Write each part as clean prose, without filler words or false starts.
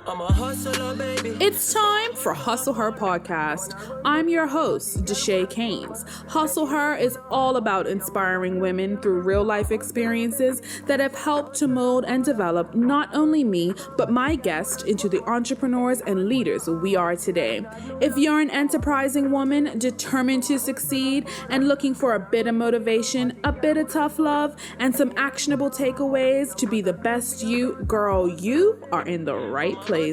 I'm a hustler, baby. It's time for Hustle Her podcast. I'm your host, Deshay Caines. Hustle Her is all about inspiring women through real life experiences that have helped to mold and develop not only me, but my guests into the entrepreneurs and leaders we are today. If you're an enterprising woman determined to succeed and looking for a bit of motivation, a bit of tough love, and some actionable takeaways to be the best you, girl, you are in the right place. Okay,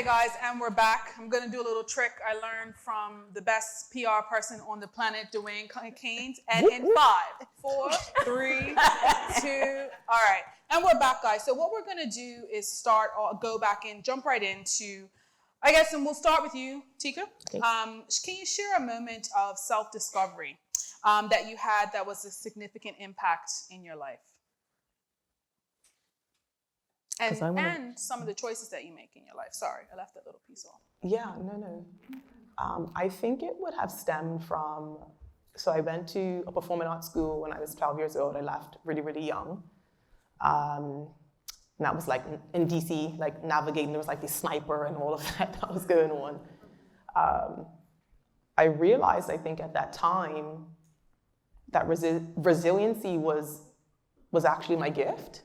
guys, and we're back. I'm going to do a little trick I learned from the best PR person on the planet, Deshay Caines. And in 5, 4, 3, 2, all right. And we're back, guys. So what we're going to do is go back in, jump right into, I guess, and we'll start with you, Tyka. Okay. Can you share a moment of self-discovery that you had that was a significant impact in your life? And some of the choices that you make in your life. Sorry, I left that little piece off. Yeah, no. I think it would have stemmed from, so I went to a performing arts school when I was 12 years old. I left really, really young. And that was like in DC, like navigating, there was like the sniper and all of that was going on. I realized, I think at that time, that resiliency was actually my gift.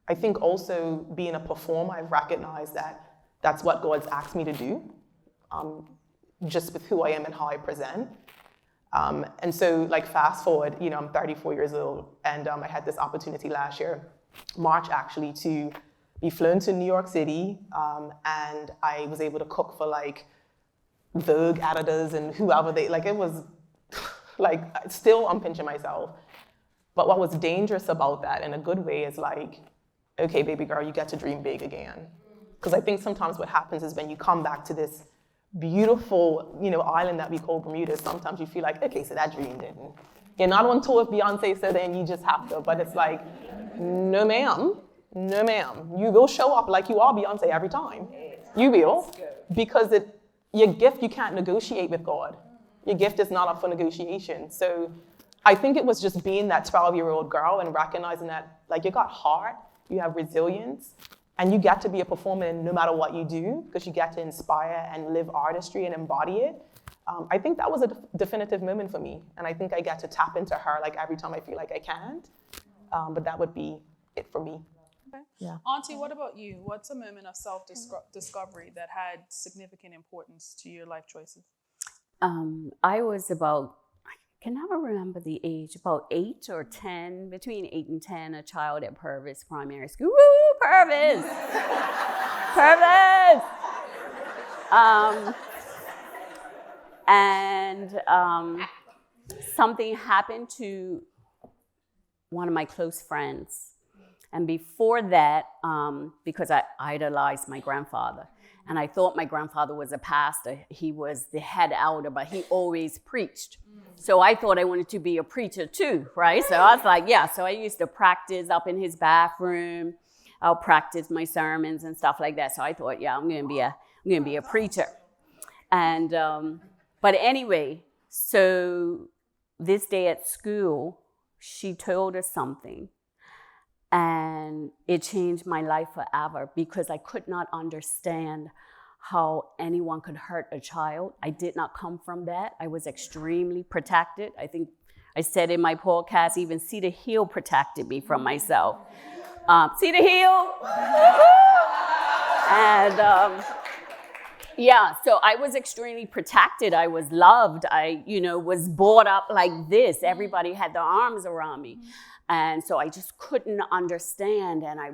I think also being a performer, I've recognized that that's what God's asked me to do, just with who I am and how I present. And so like fast forward, I'm 34 years old, and I had this opportunity last year, March actually, to be flown to New York City, and I was able to cook for like Vogue editors and whoever it was like, still I'm pinching myself. But what was dangerous about that in a good way is like, okay, baby girl, you get to dream big again. Because I think sometimes what happens is when you come back to this beautiful, island that we call Bermuda, sometimes you feel like, okay, so that dream didn't. You're not on tour with Beyonce, so then you just have to. But it's like, no ma'am. You will show up like you are Beyonce every time. You will. Because your gift, you can't negotiate with God. Your gift is not up for negotiation. So I think it was just being that 12-year-old girl and recognizing that, like, you got heart, you have resilience, and you get to be a performer no matter what you do, because you get to inspire and live artistry and embody it. I think that was a definitive moment for me, and I think I get to tap into her like every time I feel like I can't. But that would be it for me. Okay. Yeah. Auntie, what about you? What's a moment of self-discovery that had significant importance to your life choices? I was about, I can never remember the age, about 8 or 10, between 8 and 10, a child at Purvis Primary School. Woo, Purvis! Purvis! Something happened to one of my close friends. And before that, because I idolized my grandfather, and I thought my grandfather was a pastor. He was the head elder, but he always preached. So I thought I wanted to be a preacher too, right? So I was like, yeah. So I used to practice up in his bathroom. I'll practice my sermons and stuff like that. So I thought, yeah, I'm gonna be a preacher. And but anyway, so this day at school, she told us something. And it changed my life forever, because I could not understand how anyone could hurt a child. I did not come from that. I was extremely protected. I think I said in my podcast, even Cedar Hill protected me from myself. Cedar Hill! And so I was extremely protected. I was loved. I, was brought up like this. Everybody had their arms around me. And so I just couldn't understand. And I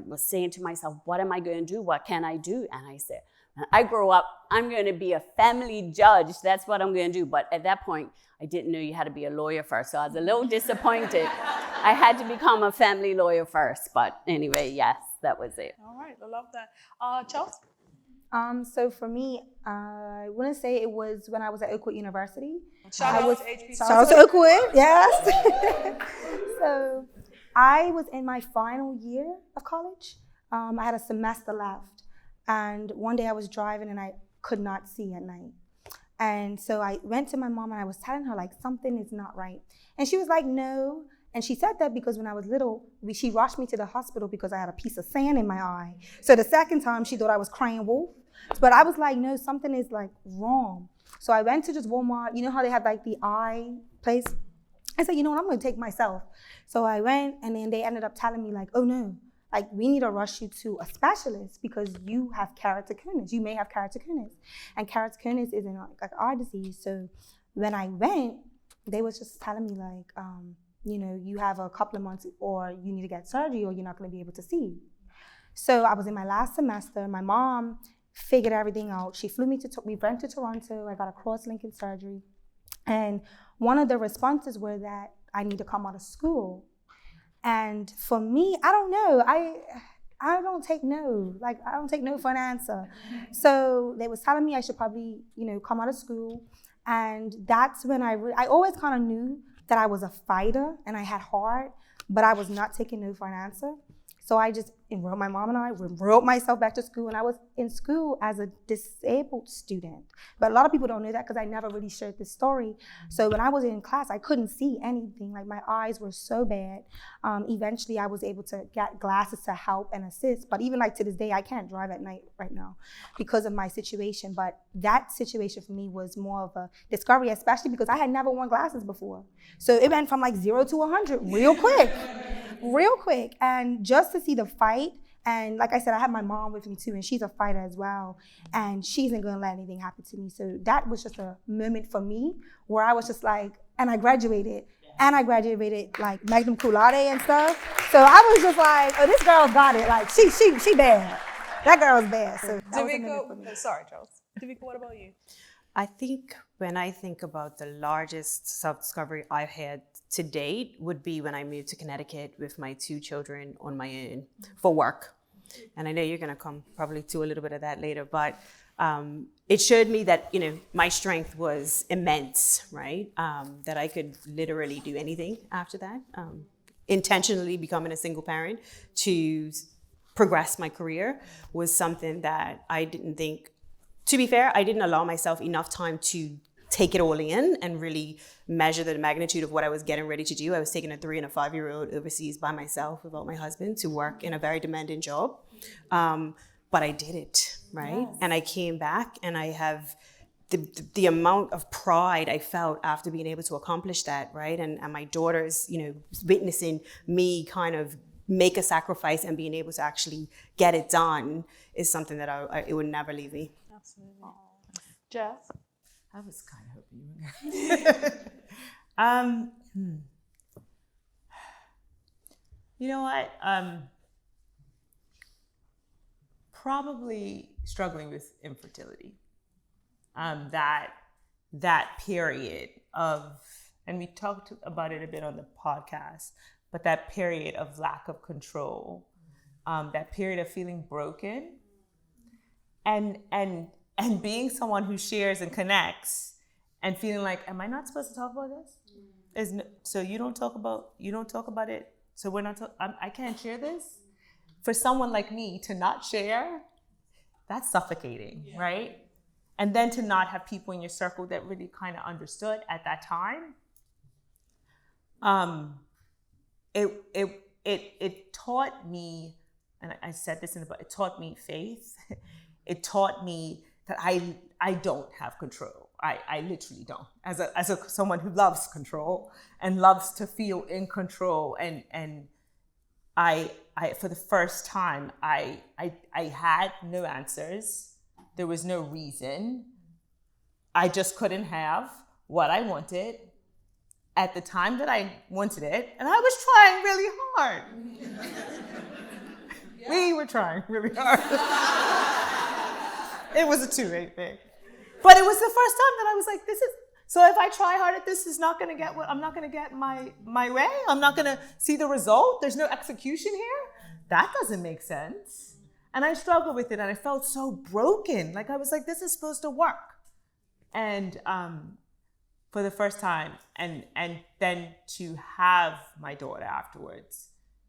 was saying to myself, what am I going to do? What can I do? And I said, when I grow up, I'm going to be a family judge. That's what I'm going to do. But at that point, I didn't know you had to be a lawyer first. So I was a little disappointed. I had to become a family lawyer first. But anyway, yes, that was it. All right. I love that. Chelsea? So for me, I wouldn't say it was when I was at Oakwood University. Shout out to HPC. Shout out to Oakwood, yes. So I was in my final year of college. I had a semester left. And one day I was driving and I could not see at night. And so I went to my mom and I was telling her, like, something is not right. And she was like, no. And she said that because when I was little, she rushed me to the hospital because I had a piece of sand in my eye. So the second time, she thought I was crying wolf. But I was like, no, something is like wrong. So I went to just Walmart. You know how they have like the eye place? I said, you know what, I'm gonna take myself. So I went, and then they ended up telling me like, oh no, like we need to rush you to a specialist because you have keratoconus. You may have keratoconus. And keratoconus is like eye disease. So when I went, they was just telling me like, you know, you have a couple of months or you need to get surgery or you're not gonna be able to see. So I was in my last semester. My mom figured everything out. She flew me we went to Toronto. I got a cross-linking surgery. And one of the responses were that I need to come out of school. And for me, I don't know. I don't take no. Like, I don't take no for an answer. So they was telling me I should probably, you know, come out of school. And that's when I always kind of knew that I was a fighter and I had heart, but I was not taking no for an answer. So I just enrolled, my mom and I enrolled myself back to school, and I was in school as a disabled student. But a lot of people don't know that because I never really shared this story. So when I was in class, I couldn't see anything. Like my eyes were so bad. Eventually I was able to get glasses to help and assist. But even like to this day, I can't drive at night right now because of my situation. But that situation for me was more of a discovery, especially because I had never worn glasses before. So it went from like 0 to 100 real quick. Real quick. And just to see the fight, and like I said, I have my mom with me too, and she's a fighter as well, and she isn't gonna let anything happen to me. So that was just a moment for me where I was just like, and I graduated like magna cum laude and stuff. So I was just like, oh, this girl got it. Like she bad. That girl's bad. So sorry, Charles. Davika, what about you? I think when I think about the largest self-discovery I've had to date would be when I moved to Connecticut with my 2 children on my own for work. And I know you're going to come probably to a little bit of that later, but it showed me that, you know, my strength was immense, right? That I could literally do anything after that. Intentionally becoming a single parent to progress my career was something that I didn't think. To be fair, I didn't allow myself enough time to take it all in and really measure the magnitude of what I was getting ready to do. I was taking a 3 and a 5-year-old overseas by myself without my husband to work in a very demanding job. But I did it, right? Yes. And I came back, and I have the amount of pride I felt after being able to accomplish that, right? And my daughters, you know, witnessing me kind of make a sacrifice and being able to actually get it done is something that it would never leave me. Absolutely. Jess? I was kind of hoping you were going to. You know what? Probably struggling with infertility. That period of, and we talked about it a bit on the podcast, but that period of lack of control, that period of feeling broken, and being someone who shares and connects, and feeling like, am I not supposed to talk about this? So you don't talk about it. So we're not. I can't share this. For someone like me to not share, that's suffocating, right? And then to not have people in your circle that really kind of understood at that time. It taught me, and I said this in the book, it taught me faith. It taught me that I don't have control. I literally don't. As someone who loves control and loves to feel in control, and I for the first time I had no answers. There was no reason. I just couldn't have what I wanted at the time that I wanted it, and I was trying really hard. We were trying really hard. It was a two-way thing. But it was the first time that I was like, so if I try hard at this, I'm not gonna get my way. I'm not gonna see the result. There's no execution here. That doesn't make sense. And I struggled with it, and I felt so broken. Like I was like, this is supposed to work. And for the first time, and then to have my daughter afterwards,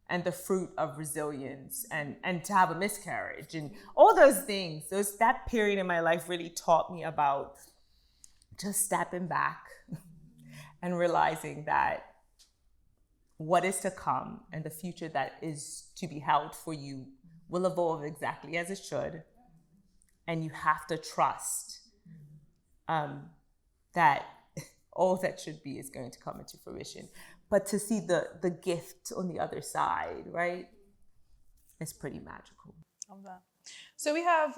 and the fruit of resilience, and to have a miscarriage, and all those things, that period in my life really taught me about just stepping back and realizing that what is to come and the future that is to be held for you will evolve exactly as it should. And you have to trust that all that should be is going to come into fruition. But to see the gift on the other side, right? It's pretty magical. Love that. So we have,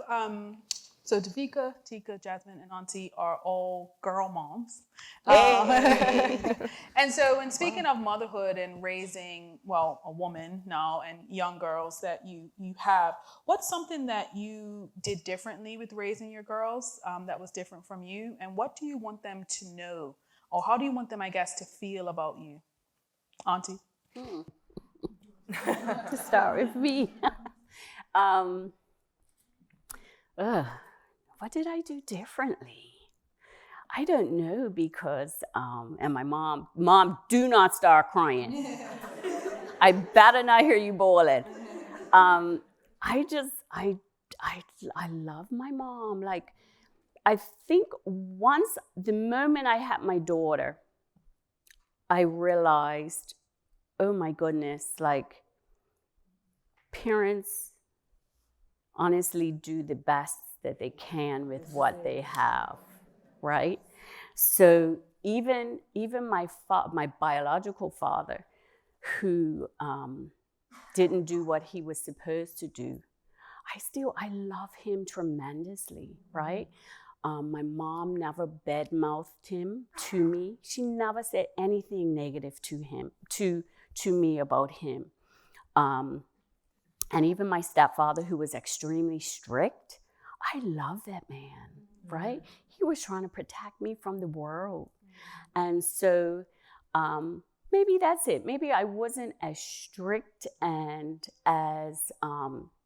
so Davika, Tyka, Jasmine, and Auntie are all girl moms. And so when speaking of motherhood and raising, well, a woman now and young girls that you have, what's something that you did differently with raising your girls that was different from you? And what do you want them to know? Or how do you want them, I guess, to feel about you? Auntie? To start with me. What did I do differently? I don't know because, and my mom, do not start crying. I better not hear you bawling. I love my mom. Like, I think once, the moment I had my daughter, I realized, oh my goodness, like, parents honestly do the best that they can with what they have, right? So even my biological father, who didn't do what he was supposed to do, I love him tremendously, right? My mom never bad-mouthed him to me. She never said anything negative to him, to me about him. And even my stepfather, who was extremely strict, I love that man, right? He was trying to protect me from the world. And so maybe that's it. Maybe I wasn't as strict and as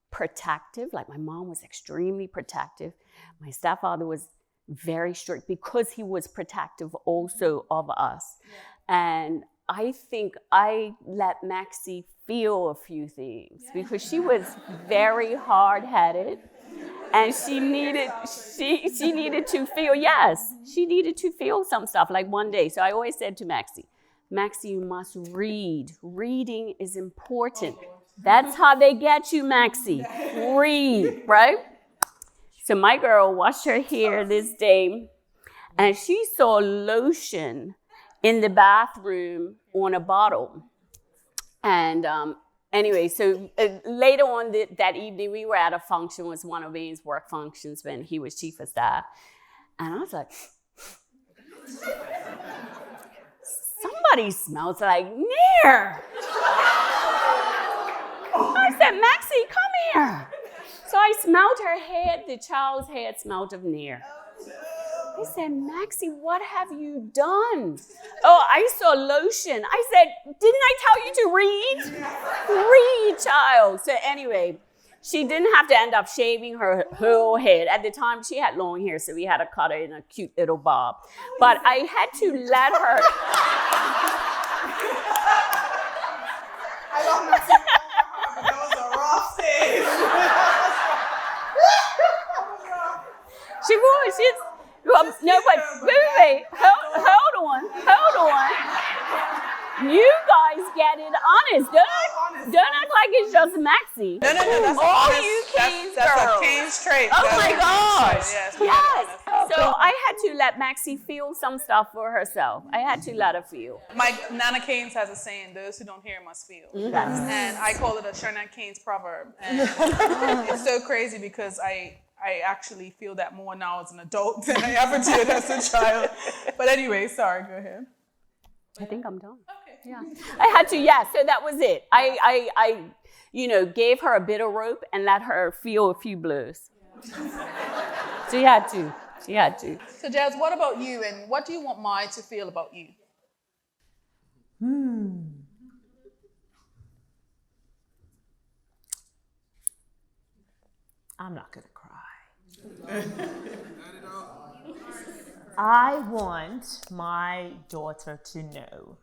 protective. Like, my mom was extremely protective. My stepfather was very strict because he was protective also of us. And I think I let Maxie feel a few things because she was very hard-headed, and she needed to feel, yes, she needed to feel some stuff, like one day. So I always said to Maxie, you must read. Reading is important. That's how they get you, Maxie. Read, right? So my girl washed her hair this day, and she saw lotion in the bathroom on a bottle. And anyway, so later on that evening, we were at a function. It was one of Wayne's work functions when he was chief of staff. And I was like, somebody smells like Nair. I said, Maxie, come here. So I smelled her head. The child's head smelled of Nair. I said, Maxie, what have you done? Oh, I saw lotion. I said, didn't I tell you to read? Read, child. So anyway, she didn't have to end up shaving her whole head. At the time, she had long hair, so we had to cut her in a cute little bob. But I had to let her... I love Maxie. That was a rough stage. She was. No, but wait, hold on. You guys get it honest. Don't act like it's just Maxie. No, that's all honest, you Caines that's girls. a Caines trait. Oh my gosh. Yes. So Cool. I had to let Maxie feel some stuff for herself. I had to let her feel. My Nana Caines has a saying, those who don't hear must feel. Yes. And I call it a Sharnette Caines proverb. And it's so crazy because I actually feel that more now as an adult than I ever did as a child. But anyway, sorry, go ahead. I think I'm done. Okay. Yeah. I had to, so that was it. I gave her a bit of rope and let her feel a few blows. She had to. So Jazz, what about you and what do you want Mai to feel about you? I'm not gonna cry. I want my daughter to know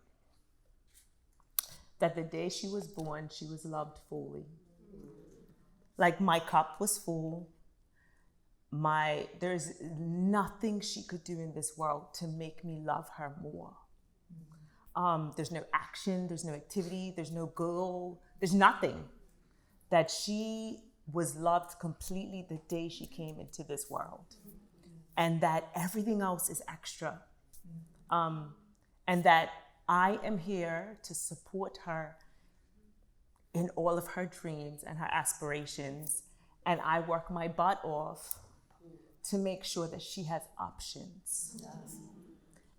that the day she was born, she was loved fully. Like, my cup was full. There's nothing she could do in this world to make me love her more. There's no action, there's no activity, there's no goal, there's nothing. That she was loved completely the day she came into this world. And that everything else is extra. And that I am here to support her in all of her dreams and her aspirations. And I work my butt off to make sure that she has options. Yes.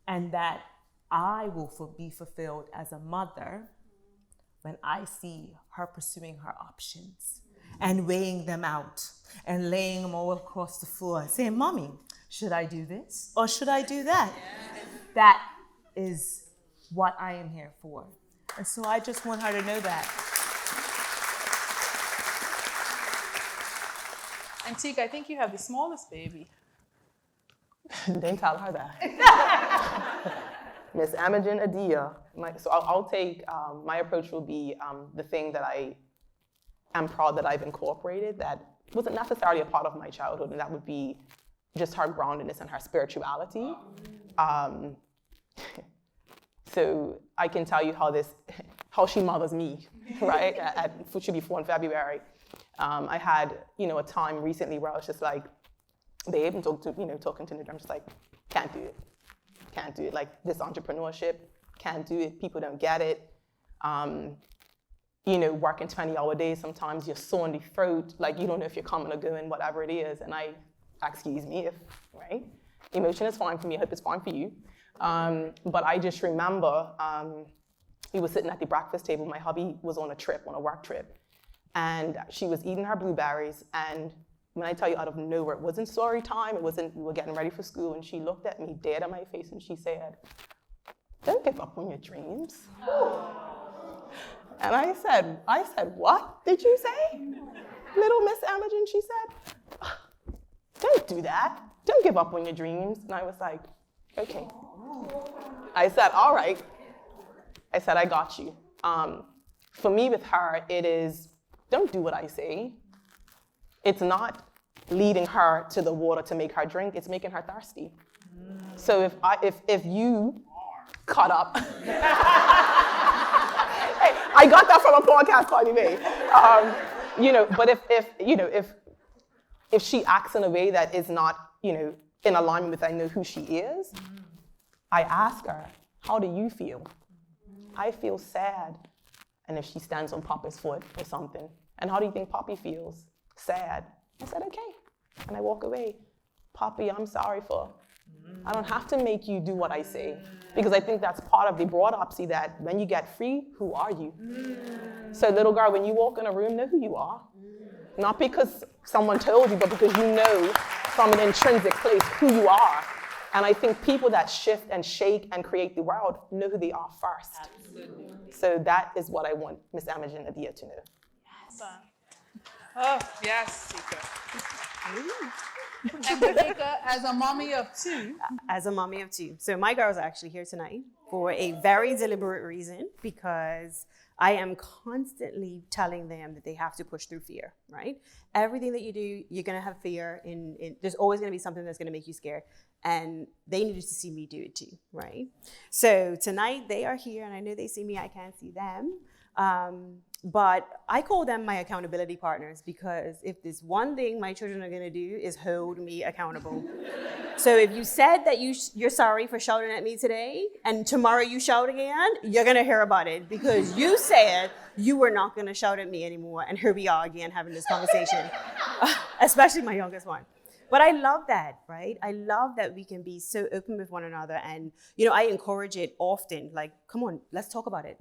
And that I will be fulfilled as a mother when I see her pursuing her options and weighing them out and laying them all across the floor, saying, Mommy, should I do this or should I do that? Yes. That is what I am here for. And so I just want her to know that. And Tyka, I think you have the smallest baby. Didn't tell her that. Miss Imogen Adia. So I'll take, my approach will be the thing that I am proud that I've incorporated that wasn't necessarily a part of my childhood, and that would be just her groundedness and her spirituality. So I can tell you how she mothers me, right? It should be 4 in February. I had, a time recently where I was just like, babe, and talking to Nidra, I'm just like, can't do it. Like this entrepreneurship, can't do it. People don't get it. Working 20-hour days, sometimes you're sore in the throat, like you don't know if you're coming or going, whatever it is. And excuse me if, right? Emotion is fine for me, I hope it's fine for you. But I just remember, we were sitting at the breakfast table, my hubby was on a work trip. And she was eating her blueberries, and when I tell you out of nowhere, it wasn't story time, we were getting ready for school, and she looked at me dead in my face and she said, don't give up on your dreams. And I said, what did you say? Little Miss Imogen, she said, don't do that. Don't give up on your dreams. And I was like, okay. I said, all right. I said, I got you. For me with her, it is, don't do what I say. It's not leading her to the water to make her drink, it's making her thirsty. So if you cut up, hey, I got that from a podcast, by the way. But if she acts in a way that is not, in alignment with I know who she is, I ask her, how do you feel? I feel sad. And if she stands on Papa's foot or something, and how do you think Poppy feels? Sad. I said, okay. And I walk away. Poppy, I'm sorry for. I don't have to make you do what I say. Because I think that's part of the broadopsy that when you get free, who are you? So little girl, when you walk in a room, know who you are. Not because someone told you, but because you know from an intrinsic place who you are. And I think people that shift and shake and create the world know who they are first. Absolutely. So that is what I want Miss Imogen Adia to know. Yes. Oh, yes, Tyka. And Tyka, as a mommy of two. As a mommy of two. So my girls are actually here tonight for a very deliberate reason, because I am constantly telling them that they have to push through fear, right? Everything that you do, you're gonna have fear. There's always gonna be something that's gonna make you scared. And they needed to see me do it too, right? So tonight they are here, and I know they see me, I can't see them. But I call them my accountability partners, because if there's one thing my children are gonna do is hold me accountable. So if you said that you're sorry for shouting at me today, and tomorrow you shout again, you're gonna hear about it, because you said you were not gonna shout at me anymore, and here we are again having this conversation, especially my youngest one. But I love that, right? I love that we can be so open with one another. And, I encourage it often. Like, come on, let's talk about it.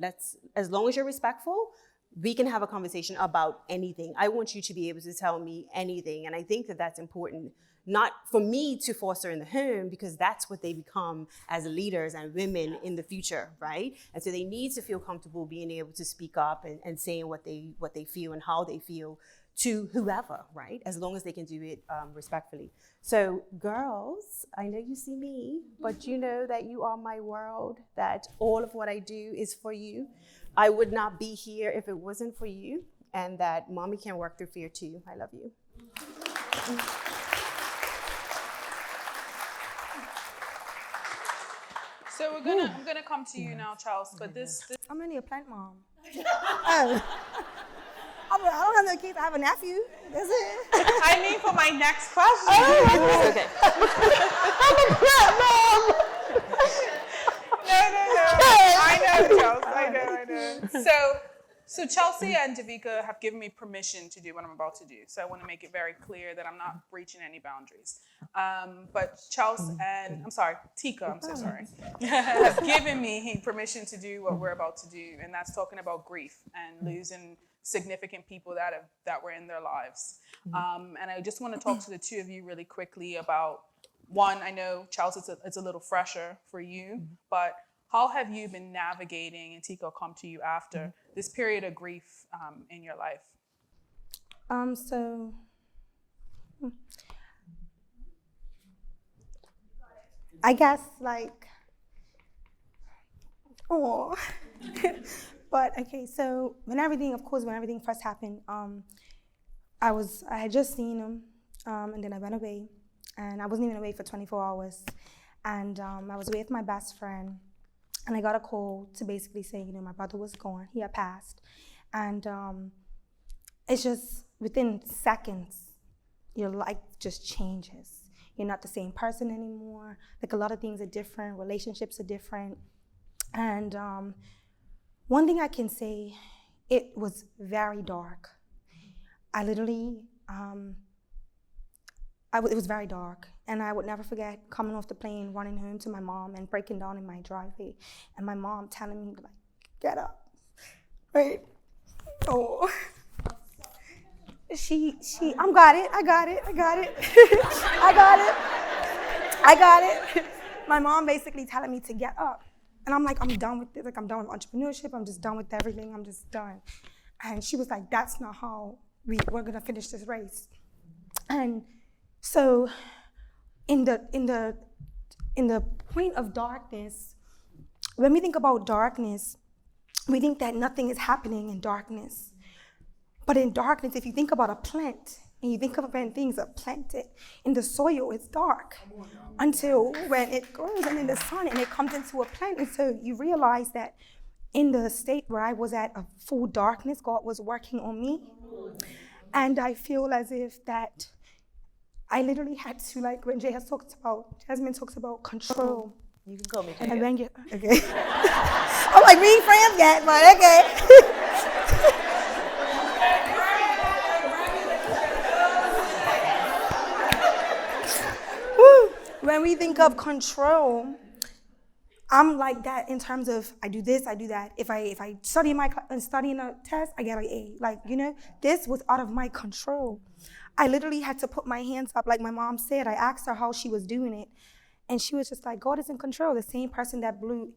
As long as you're respectful, we can have a conversation about anything. I want you to be able to tell me anything. And I think that that's important, not for me to foster in the home, because that's what they become as leaders and women in the future, right? And so they need to feel comfortable being able to speak up and saying what they feel and how they feel to whoever, right? As long as they can do it respectfully. So girls, I know you see me, but you know that you are my world, that all of what I do is for you. I would not be here if it wasn't for you, and that mommy can work through fear too. I love you. So I'm gonna come to you now, Charles. But this I'm only a plant mom. Oh. I don't have no kids. I have a nephew. That's it. I mean for my next question. Okay. No. I know, Charles. I know. So Chelsea and Davika have given me permission to do what I'm about to do. So I want to make it very clear that I'm not breaching any boundaries. But Tyka, I'm so sorry, has given me permission to do what we're about to do, and that's talking about grief and losing significant people that were in their lives. And I just want to talk to the two of you really quickly about one. I know, Charles, it's a little fresher for you, but how have you been navigating, and Tyka will come to you after, this period of grief in your life? I guess but okay, so when everything first happened, I had just seen him, and then I went away, and I wasn't even away for 24 hours, and I was away with my best friend, and I got a call to basically say, my brother was gone, he had passed, and it's just within seconds, your life just changes. You're not the same person anymore. Like, a lot of things are different, relationships are different, and one thing I can say, it was very dark. I literally, it was very dark, and I would never forget coming off the plane, running home to my mom, and breaking down in my driveway, and my mom telling me, get up, right? Oh, I got it. My mom basically telling me to get up. And I'm like, I'm done with it. I'm done with entrepreneurship. I'm just done with everything. I'm just done. And she was like, that's not how we're gonna finish this race. And so in the point of darkness, when we think about darkness, we think that nothing is happening in darkness. But in darkness, if you think about a plant, and you think of when things are planted in the soil, it's dark until when it grows and in the sun and it comes into a plant. And so you realize that in the state where I was at, a full darkness, God was working on me. And I feel as if that I literally had to, when Jasmine talks about control. You can call me And then okay. I'm like, we ain't friends yet, but okay. When we think of control, I'm like that in terms of I do this, I do that. If I study in a test, I get an A. This was out of my control. I literally had to put my hands up, like my mom said. I asked her how she was doing it, and she was just like, God is in control. The same person that blew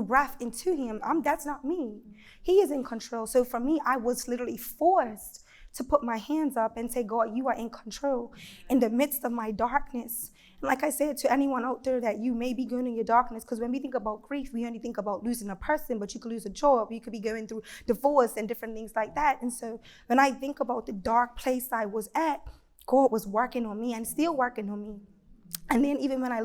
breath into him, that's not me. He is in control. So for me, I was literally forced to put my hands up and say, God, you are in control in the midst of my darkness. And like I said to anyone out there that you may be going in your darkness, because when we think about grief, we only think about losing a person, but you could lose a job, you could be going through divorce and different things like that. And so when I think about the dark place I was at, God was working on me and still working on me. And then even when I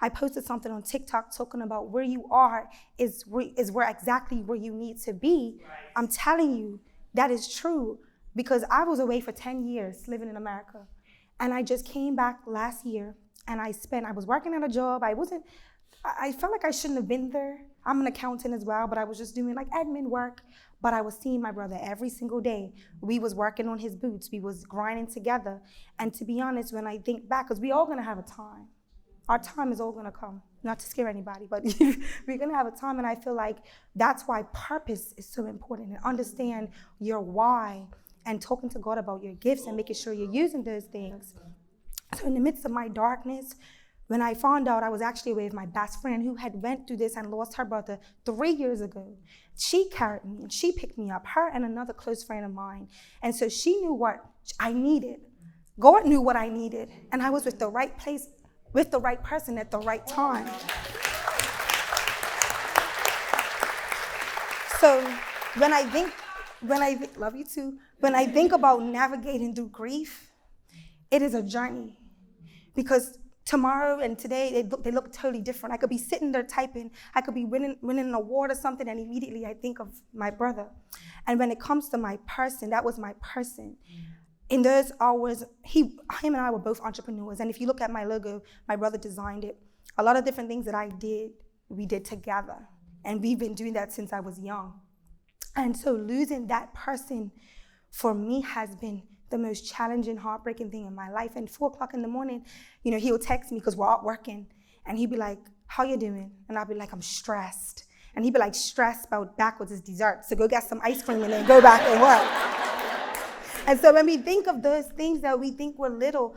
posted something on TikTok talking about where you are is where exactly where you need to be. Right. I'm telling you, that is true. Because I was away for 10 years living in America. And I just came back last year, and I was working at a job. I felt like I shouldn't have been there. I'm an accountant as well, but I was just doing admin work. But I was seeing my brother every single day. We was working on his boots. We was grinding together. And to be honest, when I think back, because we all gonna have a time. Our time is all gonna come. Not to scare anybody, but we're gonna have a time. And I feel like that's why purpose is so important, and understand your why, and talking to God about your gifts and making sure you're using those things. So in the midst of my darkness, when I found out I was actually away with my best friend who had went through this and lost her brother 3 years ago, she carried me and she picked me up, her and another close friend of mine. And so she knew what I needed. God knew what I needed. And I was with the right place, with the right person at the right time. So when I love you too. When I think about navigating through grief, it is a journey, because tomorrow and today, they look totally different. I could be sitting there typing. I could be winning an award or something, and immediately I think of my brother. And when it comes to my person, that was my person. In those hours, him and I were both entrepreneurs. And if you look at my logo, my brother designed it. A lot of different things that I did, we did together. And we've been doing that since I was young. And so losing that person for me has been the most challenging, heartbreaking thing in my life. And 4:00 in the morning, he'll text me because we're out working. And he'd be like, how you doing? And I'll be like, I'm stressed. And he'd be like, stress spelled backwards is dessert. So go get some ice cream and then go back and work. And so when we think of those things that we think were little,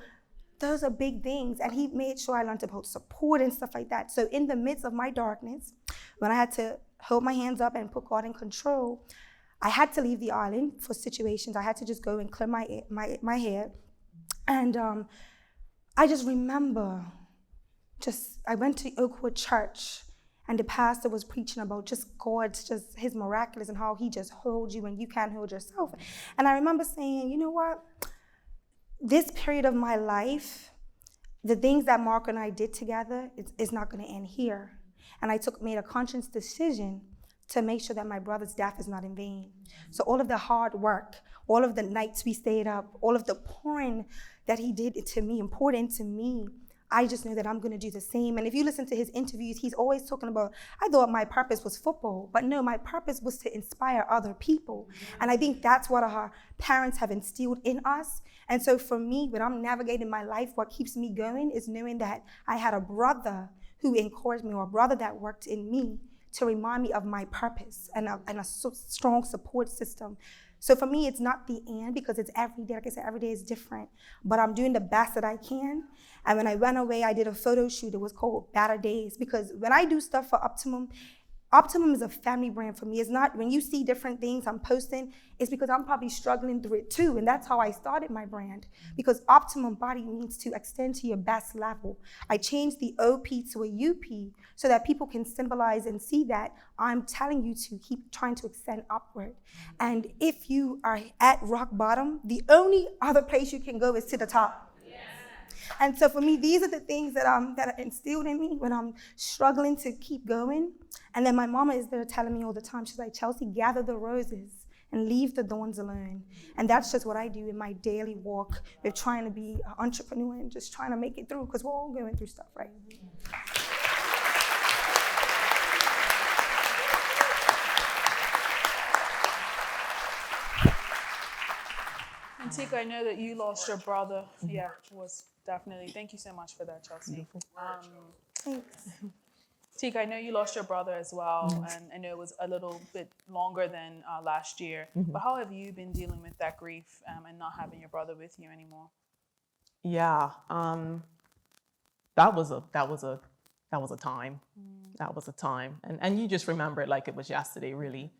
those are big things. And he made sure I learned about support and stuff like that. So in the midst of my darkness, when I had to hold my hands up and put God in control, I had to leave the island for situations. I had to just go and clear my hair. And I just remember, I went to Oakwood Church, and the pastor was preaching about just God's, just his miraculous and how he just holds you when you can't hold yourself. And I remember saying, you know what? This period of my life, the things that Mark and I did together, is not going to end here. And I made a conscious decision to make sure that my brother's death is not in vain. So all of the hard work, all of the nights we stayed up, all of the pouring that he did to me and poured into me, I just know that I'm going to do the same. And if you listen to his interviews, he's always talking about, I thought my purpose was football, but no, my purpose was to inspire other people. And I think that's what our parents have instilled in us. And so for me, when I'm navigating my life, what keeps me going is knowing that I had a brother who encouraged me, or a brother that worked in me to remind me of my purpose and a strong support system. So for me, it's not the end, because it's every day. Like I said, every day is different, but I'm doing the best that I can. And when I went away, I did a photo shoot. It was called Better Days, because when I do stuff for Optimum is a family brand for me. It's not, when you see different things I'm posting, it's because I'm probably struggling through it too. And that's how I started my brand, because Optimum Body means to extend to your best level. I changed the OP to a UP so that people can symbolize and see that I'm telling you to keep trying to extend upward. And if you are at rock bottom, the only other place you can go is to the top. And so for me, these are the things that are instilled in me when I'm struggling to keep going. And then my mama is there telling me all the time, she's like, Chelsea, gather the roses and leave the thorns alone. And that's just what I do in my daily walk with trying to be an entrepreneur and just trying to make it through, because we're all going through stuff, right? And Tyka, I know that you lost your brother. Yeah, it was definitely. Thank you so much for that, Chelsea. Thanks. Tyka, I know you lost your brother as well, and I know it was a little bit longer than last year. But how have you been dealing with that grief and not having your brother with you anymore? Yeah, that was a time. That was a time, and you just remember it like it was yesterday, really.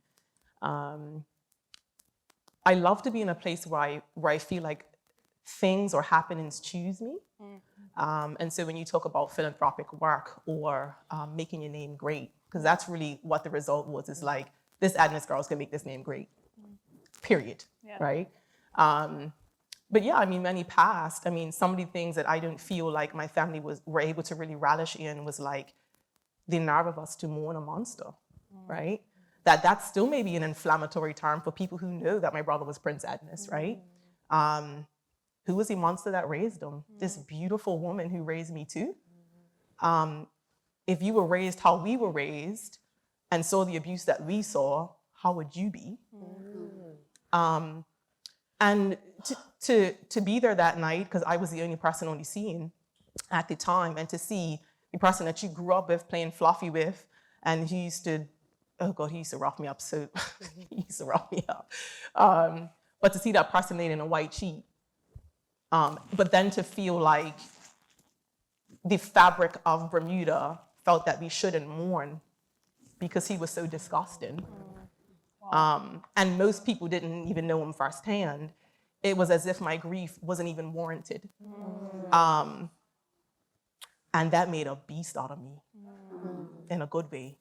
I love to be in a place where I feel like things or happenings choose me. And so when you talk about philanthropic work or making your name great, because that's really what the result was, is like, this Agnes girl's gonna make this name great, period, right? But yeah, I mean, when he passed, I mean, some of the things that I don't feel like my family were able to really relish in was like the nerve of us to mourn a monster, right? That still may be an inflammatory term for people who know that my brother was Prince Agnes, right? Who was the monster that raised him? This beautiful woman who raised me too. If you were raised how we were raised and saw the abuse that we saw, how would you be? And to be there that night, because I was the only person on the scene at the time, and to see the person that you grew up with, playing fluffy with, and he used to, oh God, he used to rough me up so, he used to rough me up. But to see that person laying in a white sheet, but then to feel like the fabric of Bermuda felt that we shouldn't mourn because he was so disgusting. And most people didn't even know him firsthand. It was as if my grief wasn't even warranted. And that made a beast out of me in a good way.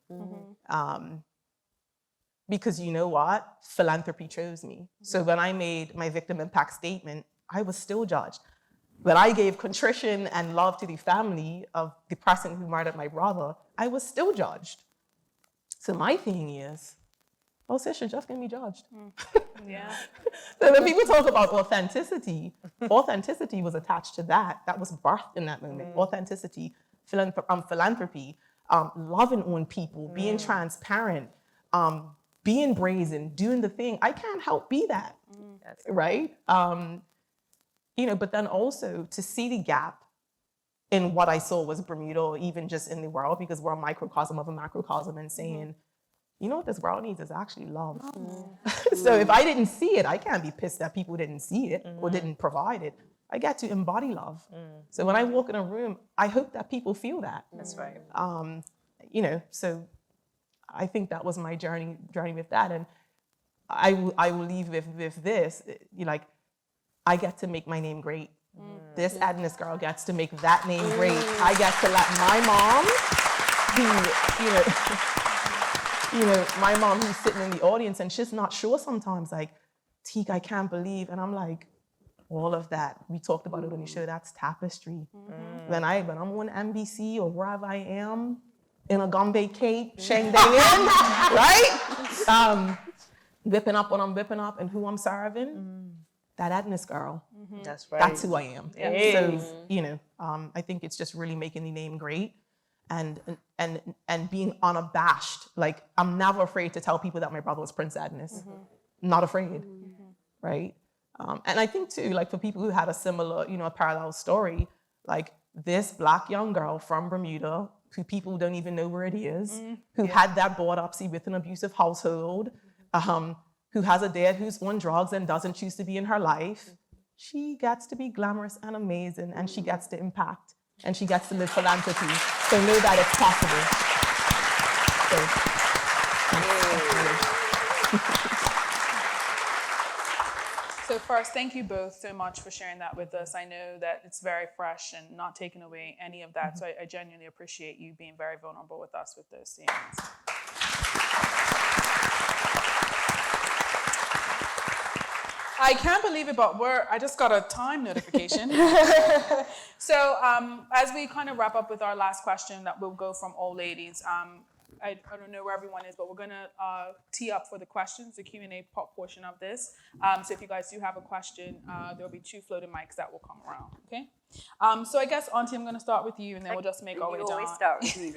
Because you know what? Philanthropy chose me. So when I made my victim impact statement, I was still judged. when I gave contrition and love to the family of the person who murdered my brother, I was still judged. So my thing is, oh, sis, you're just going to be judged. Yeah. So when people talk about authenticity, authenticity was attached to that. That was birthed in that moment. Authenticity, philanthropy, loving on people, being transparent, being brazen, doing the thing. I can't help be that, right? You know, but then also to see the gap in what I saw was Bermuda, or even just in the world, because we're a microcosm of a macrocosm, and saying, you know what this world needs is actually love. So if I didn't see it, I can't be pissed that people didn't see it or didn't provide it. I got to embody love. So when I walk in a room, I hope that people feel that. That's right. You know, so I think that was my journey with that. And I will leave with this, like, I get to make my name great. This Agnes girl gets to make that name great. I get to let my mom, who, my mom who's sitting in the audience and she's not sure sometimes, like, Tyka, I can't believe. And I'm like, all of that. We talked about it on the show, that's tapestry. When I'm on NBC or wherever I am, in a Gombe Cape, Sheng Dang, right? Whipping up what I'm whipping up and who I'm serving. That Agnes girl. That's right. That's who I am. Yes. So, I think it's just really making the name great and being unabashed. Like, I'm never afraid to tell people that my brother was Prince Agnes. Not afraid, right? And I think too, like, for people who had a similar, a parallel story, like this Black young girl from Bermuda, who people don't even know where it is, who had that brought up, with an abusive household, who has a dad who's on drugs and doesn't choose to be in her life, she gets to be glamorous and amazing, and she gets to impact, and she gets to live philanthropy. So know that it's possible. So first, thank you both so much for sharing that with us. I know that it's very fresh and not taking away any of that. So I genuinely appreciate you being very vulnerable with us with those things. I can't believe it, but I just got a time notification. So as we kind of wrap up with our last question, that will go from all ladies. I don't know where everyone is, but we're gonna tee up for the questions, the Q&A portion of this. So if you guys do have a question, there'll be 2 floating mics that will come around. Okay. So I guess Auntie, I'm gonna start with you, and then we'll just make our way down. You always start with me.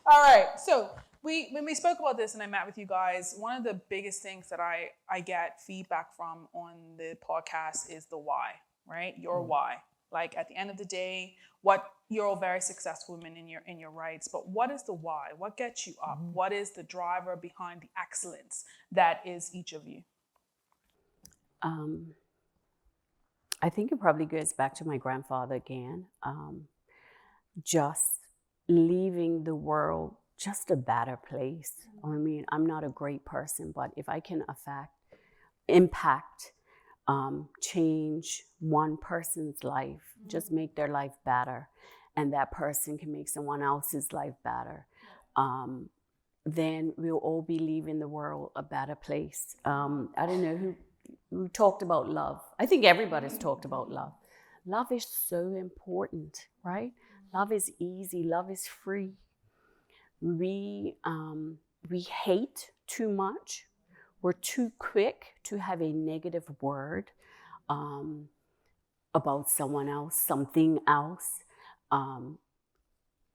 All right. So when we spoke about this and I met with you guys, one of the biggest things that I get feedback from on the podcast is the why, right? Your why. Like, at the end of the day, you're all very successful women in your rights, but what is the why? What gets you up? What is the driver behind the excellence that is each of you? I think it probably goes back to my grandfather again. Just leaving the world just a better place. I mean, I'm not a great person, but if I can impact, change one person's life, just make their life better, and that person can make someone else's life better, then we'll all be leaving the world a better place. I don't know who talked about love. I think everybody's talked about love. Love is so important, right? Love is easy. Love is free. We hate too much. We're too quick to have a negative word about someone else, something else.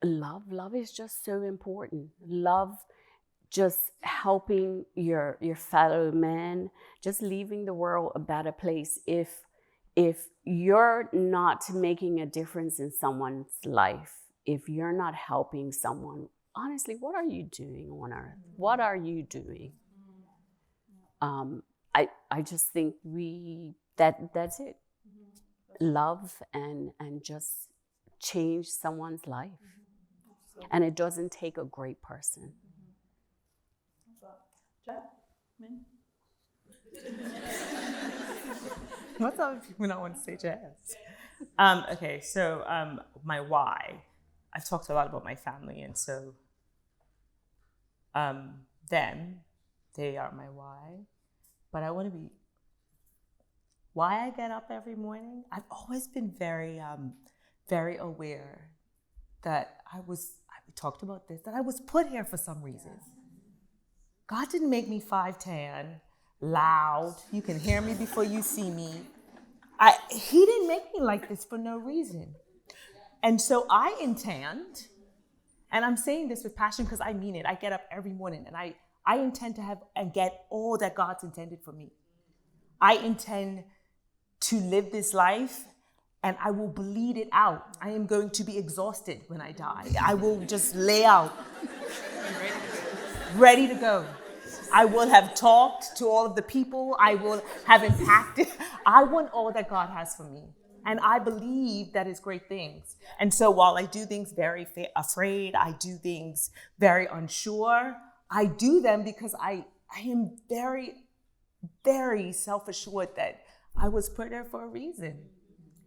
Love is just so important. Love, just helping your fellow man, just leaving the world a better place. If you're not making a difference in someone's life, if you're not helping someone, honestly, what are you doing on earth? What are you doing? I just think that's it. Love and just change someone's life. And it doesn't take a great person. What's up if people don't want to say jazz? Okay, so my why. I've talked a lot about my family, and so they are my why. But I want to be why I get up every morning, I've always been very, very aware that we talked about this, that I was put here for some reason. God didn't make me 5'10", loud, you can hear me before you see me. He didn't make me like this for no reason. And so I intend, and I'm saying this with passion because I mean it, I get up every morning and I intend to have and get all that God's intended for me. I intend to live this life and I will bleed it out. I am going to be exhausted when I die. I will just lay out, ready to go. I will have talked to all of the people. I will have impacted. I want all that God has for me. And I believe that is great things. And so while I do things very afraid, I do things very unsure, I do them because I am very, very self-assured that I was put there for a reason.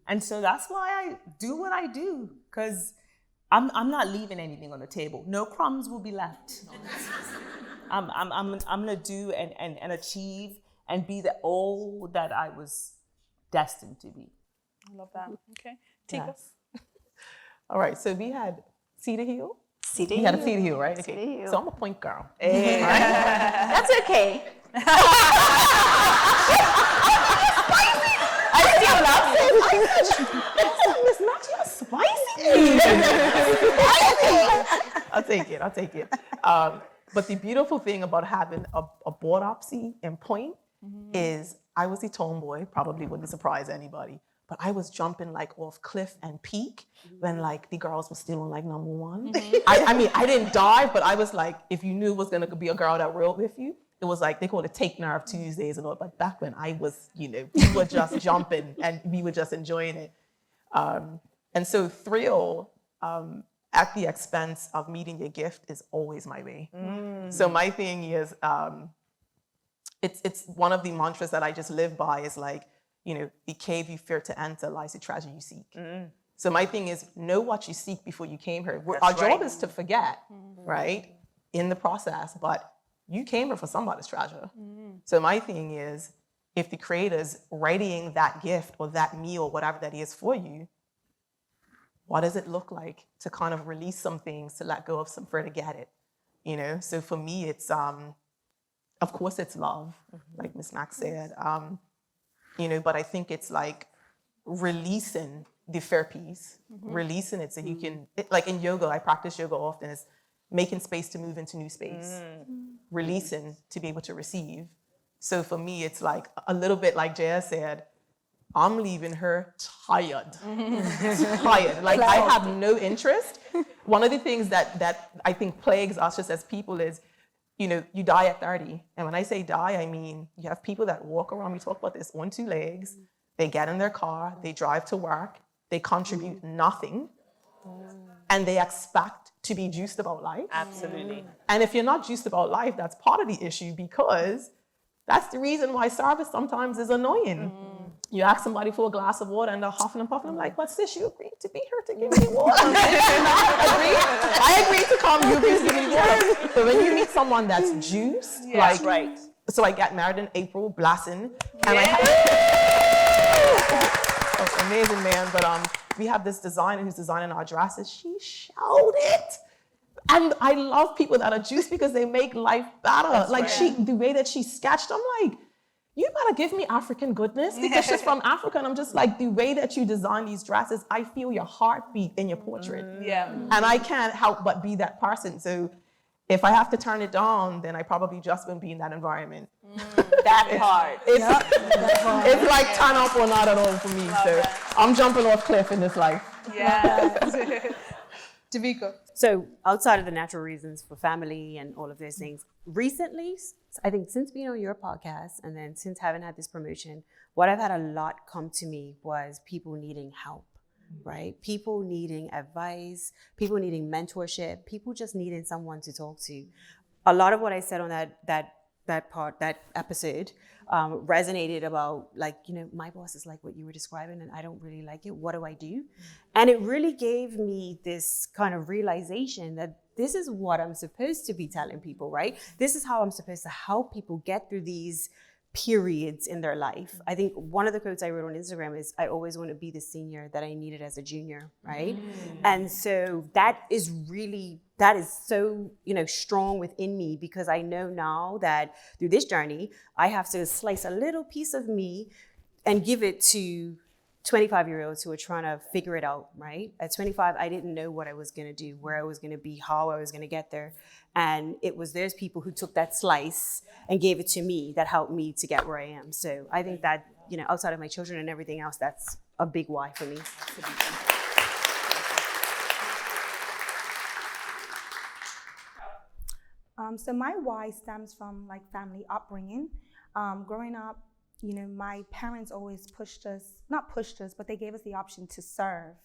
And so that's why I do what I do, because I'm not leaving anything on the table. No crumbs will be left. I'm gonna do and achieve and be all that I was destined to be. I love that. Okay. Tyka. Yes. All right, so we had Cedar Hill. Cedar You had a Cedar Hill, right? Okay. Cedar Hill. So I'm a point girl. That's okay. I still love it. Miss Match, you're spicy. I'll take it. But the beautiful thing about having a board opsy in point is I was the tomboy, probably wouldn't surprise anybody, but I was jumping like off cliff and peak when like the girls were still on like number one. I mean, I didn't dive, but I was like, if you knew it was gonna be a girl that rode with you, it was like, they call it Take Nerve Tuesdays and all, but back when I was, we were just jumping and we were just enjoying it. And so thrill at the expense of meeting your gift is always my way. So my thing is, it's one of the mantras that I just live by is like, the cave you fear to enter lies the treasure you seek. So my thing is, know what you seek before you came here. Our job is to forget, right, in the process, but you came here for somebody's treasure. So my thing is, if the creator's readying that gift or that meal, whatever that is for you, what does it look like to kind of release some things, to let go of some for to get it? So for me, it's, of course it's love, like Miss Max said, but I think it's like releasing the fair piece, releasing it so you can, like in yoga, I practice yoga often, is making space to move into new space, releasing to be able to receive. So for me, it's like a little bit like Jaya said, I'm leaving her tired, tired. Like I have no interest. One of the things that I think plagues us just as people is, you die at 30. And when I say die, I mean, you have people that walk around, we talk about this, on two legs, they get in their car, they drive to work, they contribute nothing, and they expect to be juiced about life. Absolutely. And if you're not juiced about life, that's part of the issue, because that's the reason why service sometimes is annoying. You ask somebody for a glass of water and they're huffing and puffing. I'm like, what's this? You agreed to be here to give me water. I agreed to come, you agreed to give me water. But when you meet someone that's juiced, so I got married in April, blessing. And oh, amazing man, but we have this designer who's designing our dresses. She showed it. And I love people that are juiced because they make life better. That's like the way that she sketched, I'm like, you better give me African goodness, because she's from Africa. And I'm just like, the way that you design these dresses, I feel your heartbeat in your portrait. And I can't help but be that person. So if I have to turn it down, then I probably just wouldn't be in that environment. That part. It's like turn up or not at all for me. So I'm jumping off cliff in this life. Davika. So outside of the natural reasons for family and all of those things, recently, I think since being on your podcast and then since having had this promotion, what I've had a lot come to me was people needing help, right? People needing advice, people needing mentorship, people just needing someone to talk to. A lot of what I said on that episode resonated about, like, my boss is like what you were describing and I don't really like it. What do I do? And it really gave me this kind of realization that this is what I'm supposed to be telling people, right? This is how I'm supposed to help people get through these periods in their life. I think one of the quotes I wrote on Instagram is, I always want to be the senior that I needed as a junior, right? And so that is so, strong within me, because I know now that through this journey, I have to slice a little piece of me and give it to 25-year-olds who are trying to figure it out, right? At 25, I didn't know what I was going to do, where I was going to be, how I was going to get there. And it was those people who took that slice and gave it to me that helped me to get where I am. So I think that, outside of my children and everything else, that's a big why for me. So my why stems from family upbringing. Growing up, my parents always not pushed us, but they gave us the option to serve.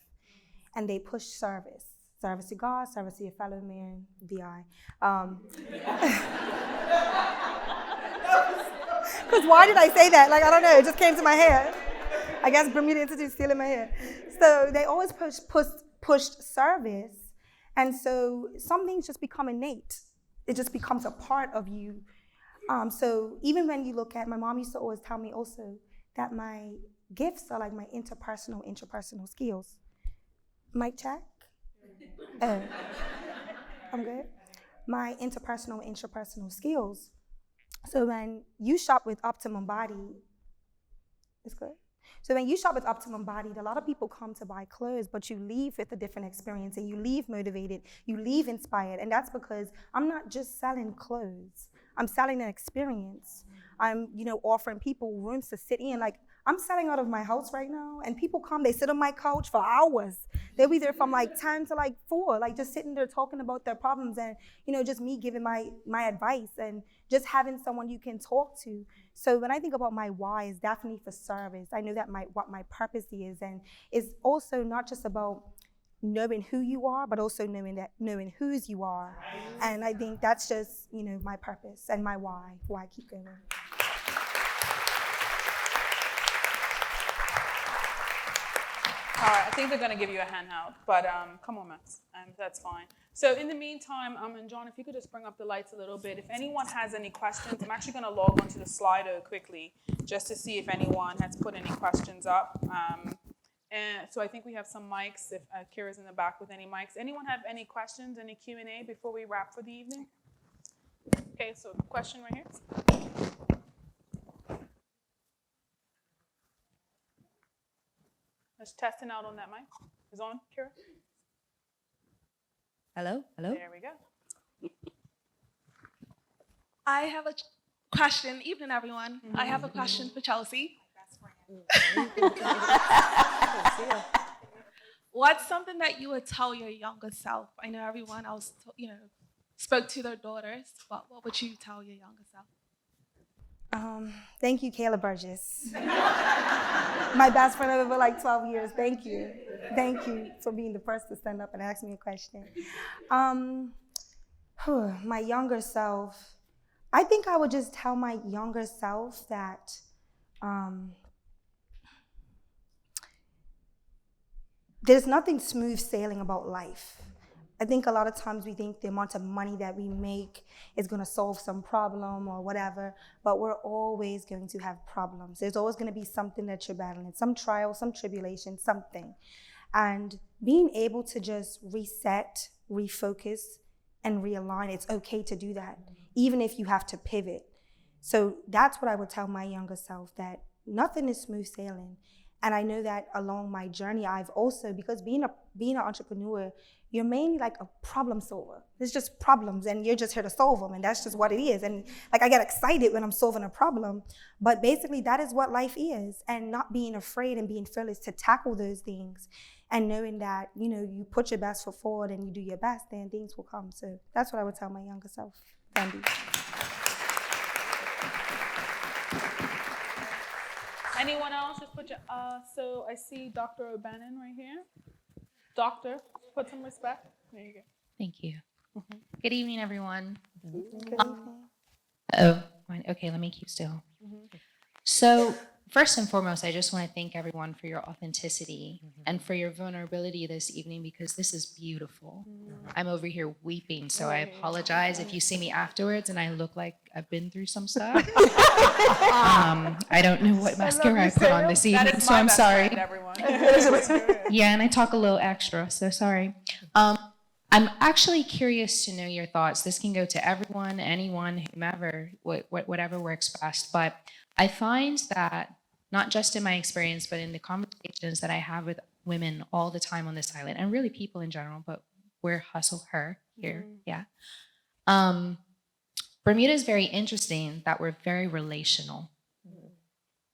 And they pushed service to God, service to your fellow man, VI. Because why did I say that? I don't know, it just came to my head. I guess Bermuda Institute still in my head. So they always pushed service. And so some things just become innate. It just becomes a part of you. So even when you look at, my mom used to always tell me also that my gifts are like my interpersonal skills. Mic check? I'm good. My intrapersonal skills. So when you shop with Optimum Body, it's good. So when you shop with Optimum Body, a lot of people come to buy clothes, but you leave with a different experience, and you leave motivated, you leave inspired, and that's because I'm not just selling clothes. I'm selling an experience. I'm, offering people rooms to sit in. I'm selling out of my house right now, and people come, they sit on my couch for hours. They'll be there from 10 to 4, just sitting there talking about their problems, and, just me giving my advice and just having someone you can talk to. So when I think about my why, it's definitely for service. I know that what my purpose is, and it's also not just about knowing who you are, but also knowing whose you are. And I think that's just, my purpose and my why I keep going. All right, I think they're going to give you a handout, but come on, Max, that's fine. So in the meantime, and John, if you could just bring up the lights a little bit. If anyone has any questions, I'm actually going to log onto the Slido quickly just to see if anyone has put any questions up. And so I think we have some mics, if Kira's in the back with any mics. Anyone have any questions, any Q&A before we wrap for the evening? Okay, so question right here. Let's test it out on that mic. Is on, Kira? Hello? There we go. I have a question. Evening, everyone. I have a question for Chelsea. What's something that you would tell your younger self? I know everyone else, spoke to their daughters, but what would you tell your younger self? Thank you, Kayla Burgess. My best friend of over 12 years. Thank you. Thank you for being the first to stand up and ask me a question. My younger self, I think I would just tell my younger self that there's nothing smooth sailing about life. I think a lot of times we think the amount of money that we make is going to solve some problem or whatever, but we're always going to have problems. There's always going to be something that you're battling, some trial, some tribulation, something. And being able to just reset, refocus, and realign, it's okay to do that, even if you have to pivot. So that's what I would tell my younger self, that nothing is smooth sailing. And I know that along my journey, I've also, because being an entrepreneur, you're mainly a problem solver. It's just problems, and you're just here to solve them, and that's just what it is. And I get excited when I'm solving a problem, but basically that is what life is, and not being afraid and being fearless to tackle those things, and knowing that, you put your best foot forward and you do your best, then things will come. So that's what I would tell my younger self. Thank you. Anyone else? Just put your, so I see Dr. O'Bannon right here. Doctor, put some respect. There you go. Thank you. Good evening, everyone. Good evening. Oh, okay, let me keep still. So first and foremost, I just want to thank everyone for your authenticity and for your vulnerability this evening, because this is beautiful. I'm over here weeping, so I apologize if you see me afterwards and I look like I've been through some stuff. I don't know what mascara I put on this evening, so I'm sorry. Yeah, and I talk a little extra, so sorry. I'm actually curious to know your thoughts. This can go to everyone, anyone, whomever, whatever works best. But I find that, not just in my experience, but in the conversations that I have with women all the time on this island, and really people in general, but we're hustle her here, yeah. Bermuda is very interesting that we're very relational.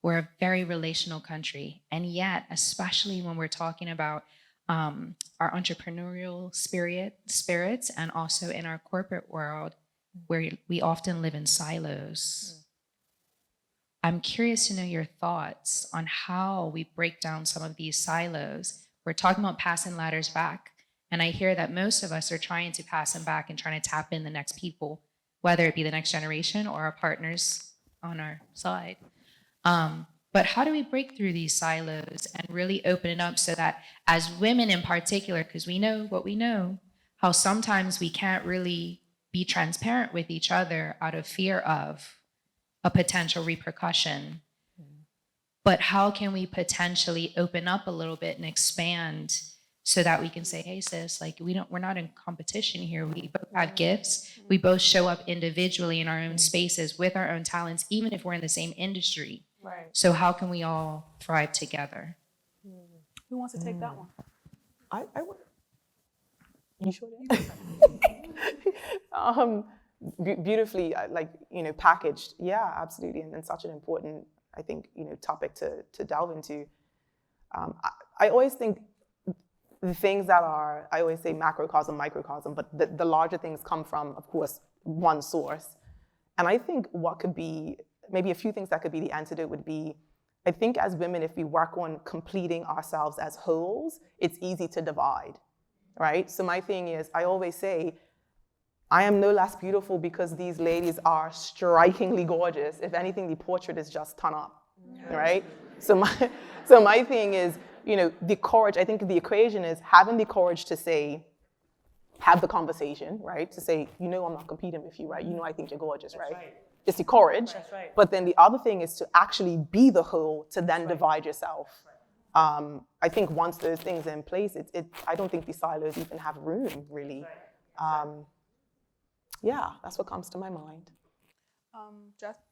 We're a very relational country. And yet, especially when we're talking about our entrepreneurial spirits, and also in our corporate world, where we often live in silos. I'm curious to know your thoughts on how we break down some of these silos. We're talking about passing ladders back, and I hear that most of us are trying to pass them back and trying to tap in the next people, whether it be the next generation or our partners on our side. But how do we break through these silos and really open it up so that, as women in particular, because we know what we know, how sometimes we can't really be transparent with each other out of fear of a potential repercussion. But how can we potentially open up a little bit and expand so that we can say, hey sis, like we're not in competition here. We both have gifts. We both show up individually in our own spaces with our own talents, even if we're in the same industry. Right. So how can we all thrive together? Who wants to take that one? I would. You sure? Beautifully, packaged. Yeah, absolutely, and such an important, I think, topic to delve into. I always think the things that are, I always say macrocosm, microcosm, but the larger things come from, of course, one source. And I think what could be, maybe a few things that could be the antidote would be, I think as women, if we work on completing ourselves as wholes, it's easy to divide, right? So my thing is, I always say, I am no less beautiful because these ladies are strikingly gorgeous. If anything, the portrait is just ton up, right? So my thing is, the courage, I think the equation is having the courage to say, have the conversation, right? To say, I'm not competing with you, right? I think you're gorgeous, right? It's the courage. That's right. But then the other thing is to actually be the whole, to then divide yourself. I think once those things are in place, I don't think the silos even have room, really. Yeah, that's what comes to my mind.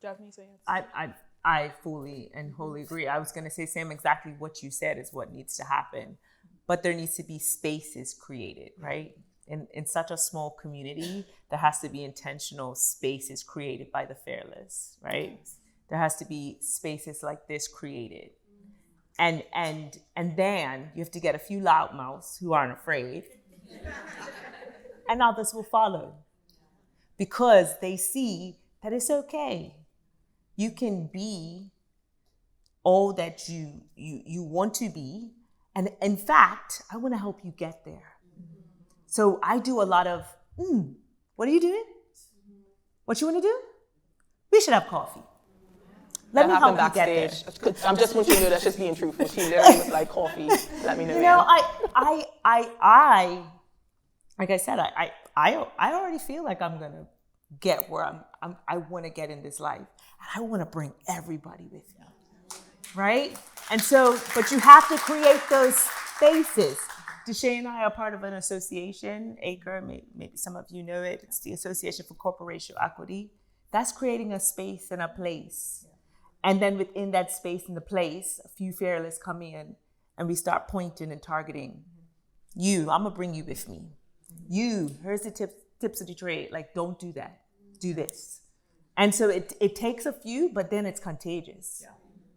Jasmine, say I fully and wholly agree. I was going to say, Sam, exactly what you said is what needs to happen. But there needs to be spaces created, right? In such a small community, there has to be intentional spaces created by the fearless, right? There has to be spaces like this created. And then you have to get a few loudmouths who aren't afraid, and others will follow. Because they see that it's okay. You can be all that you want to be. And in fact, I want to help you get there. So I do a lot of, what are you doing? What you want to do? We should have coffee. Let me help you get there. I'm just want you to know that's just being truthful. She literally was like, coffee, let me know. I like I said, I already feel like I'm going to get where I want to get in this life. And I want to bring everybody with me, right? And so, but you have to create those spaces. Deshay and I are part of an association, ACRE, maybe some of you know it. It's the Association for Corporational Equity. That's creating a space and a place. And then within that space and the place, a few fearless come in and we start pointing and targeting. You, I'm going to bring you with me. You, here's the tips of the trade. Like, don't do that. Do this. And so it takes a few, but then it's contagious. Yeah.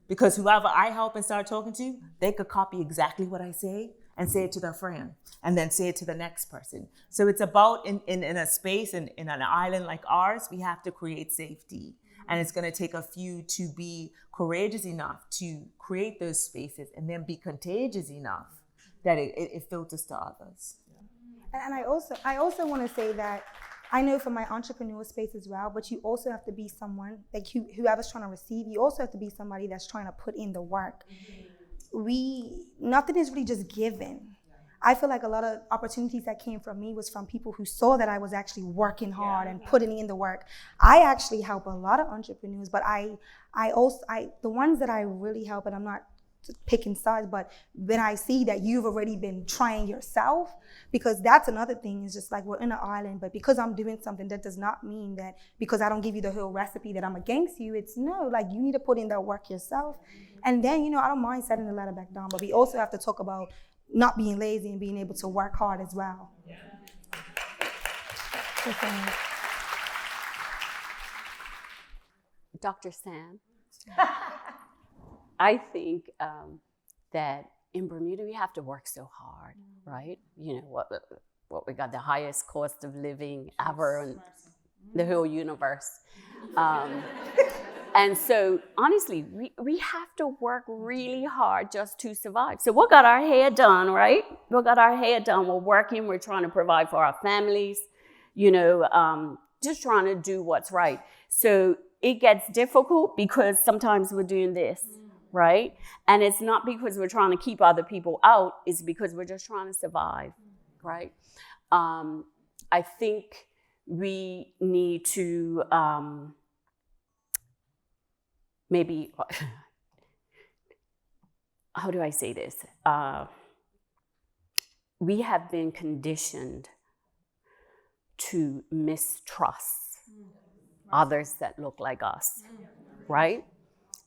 Because whoever I help and start talking to, they could copy exactly what I say and say it to their friend and then say it to the next person. So it's about in a space, in an island like ours, we have to create safety. And it's going to take a few to be courageous enough to create those spaces and then be contagious enough that it filters to others. And I also want to say that I know from my entrepreneurial space as well, but you also have to be someone, like whoever's trying to receive, you also have to be somebody that's trying to put in the work. Nothing is really just given. I feel like a lot of opportunities that came from me was from people who saw that I was actually working hard and putting in the work. I actually help a lot of entrepreneurs, but the ones that I really help, and I'm not picking sides, but when I see that you've already been trying yourself, because that's another thing, is just like we're in an island, but because I'm doing something, that does not mean that because I don't give you the whole recipe that I'm against you. It's no, like you need to put in that work yourself. And then, I don't mind setting the ladder back down, but we also have to talk about not being lazy and being able to work hard as well. Yeah. Dr. Sam, I think that in Bermuda we have to work so hard, right? What we got the highest cost of living ever in the whole universe. And so, honestly, we have to work really hard just to survive. So we got our hair done, right? We got our hair done. We're working. We're trying to provide for our families, just trying to do what's right. So it gets difficult because sometimes we're doing this, right? And it's not because we're trying to keep other people out. It's because we're just trying to survive, right? I think we need to... maybe, how do I say this? We have been conditioned to mistrust others that look like us, right?